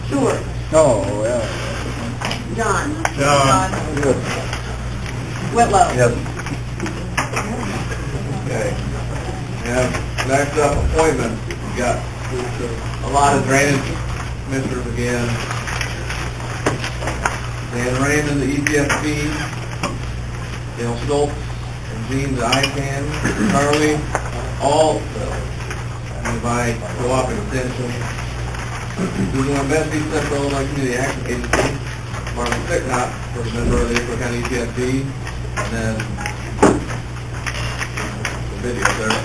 Stewart. Oh, yeah. John. John. Whitlow. Yes. Okay. And next up, appointments. We got a lot of drainage commissioners again. Dan Raymond, the EPFB, Dale Schultz, and Gene, the ICANN, Charlie, all by co-op extension. Susan Bessie, Central Illinois Community Action Agency, Martin Sticknott, first member of the Iroquois County EPFB, and then the video there.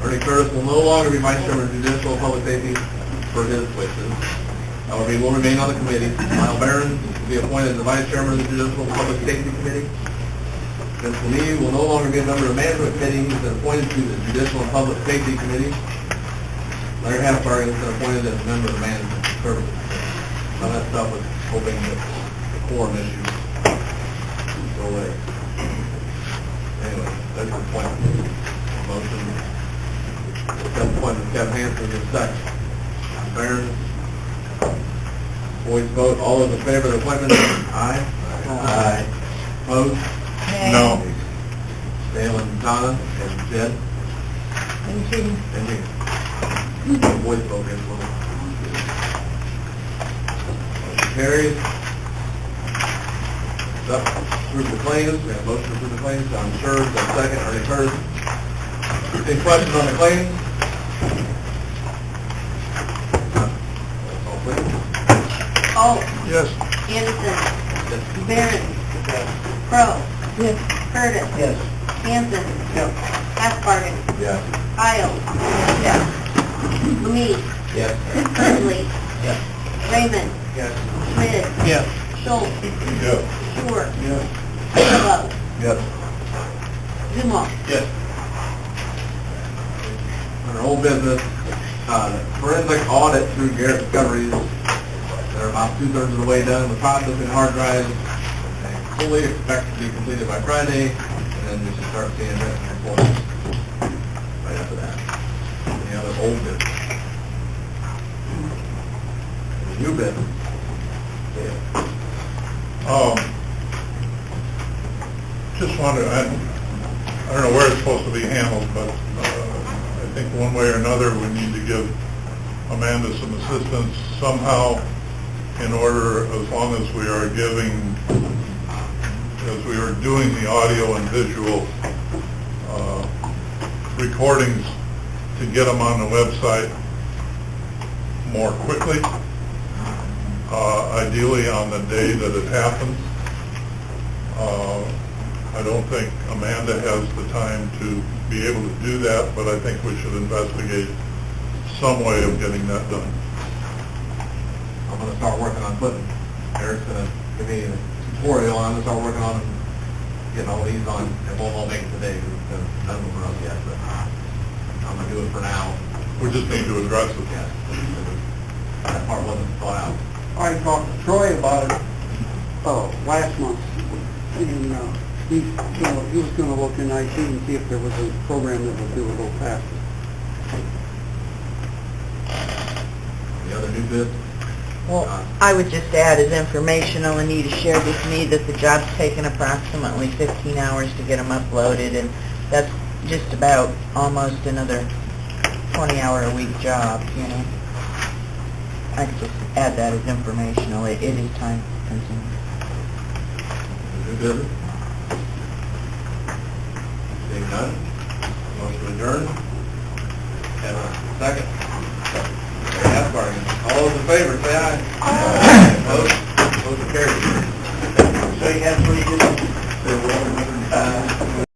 Ernie Curtis will no longer be Vice Chairman of Judicial and Public Safety for his wishes. However, he will remain on the committee. Lyle Barron will be appointed as the Vice Chairman of the Judicial and Public Safety Committee. Vince Lee will no longer be a member of the Management Committee. He's been appointed to the Judicial and Public Safety Committee. Larry Hassbarger has been appointed as a member of the Management Services Committee. Some of that stuff was hoping that the quorum issues would go away. Anyway, that's the appointment. Motion. Appointment Kevin Hanson is second. Barron. Voice vote. All those in favor of the appointment? Aye. Aye. Opposed? No. Dale and Donna and Jed. And Gene. And me. Voice vote as well. Motion carries. Up, approve the claims. We have a motion to approve the claims. John Scherz, second. Ernie Curtis. Any questions on the claims? Roll call, please. Alt. Yes. Anderson. Barron. Crowe. Yes. Curtis. Yes. Hanson. Hassbarger. Yes. Pyle. Yes. Lamie. Yes. Hursley. Yes. Raymond. Yes. Schmidt. Yes. Schultz. Yes. Stewart. Yes. Whitlow. Yes. Zumwalt. Yes. Under old business, forensic audit through Garrett Discoveries. They're about two-thirds of the way done with processing hard drives. They fully expect to be completed by Friday, and then we should start seeing written reports right after that. Any other old business? Any new business? Just wonder, I don't know where it's supposed to be handled, but I think one way or another we need to give Amanda some assistance somehow in order, as long as we are giving, as we are doing the audio and visual recordings, to get them on the website more quickly, ideally on the day that it happens. I don't think Amanda has the time to be able to do that, but I think we should investigate some way of getting that done. I'm gonna start working on putting, Eric's gonna give me a tutorial, and I'm gonna start working on getting all these on, and won't all make it today, because none of them are up yet, but I'm gonna do it for now. We just need to address it. Yes. That part wasn't thought out. I talked to Troy about it, last month, and, he was gonna look in IT and see if there was a program that would do it a little faster. The other new business? Well, I would just add as informational, Anita shared with me that the job's taken approximately 15 hours to get them uploaded, and that's just about almost another 20-hour-a-week job, you know. I'd just add that as informational. It is time consuming. New business? Seeing none? Motion to adjourn? Have a second? All those in favor, say aye. Aye. Motion carries. So you have 3 good.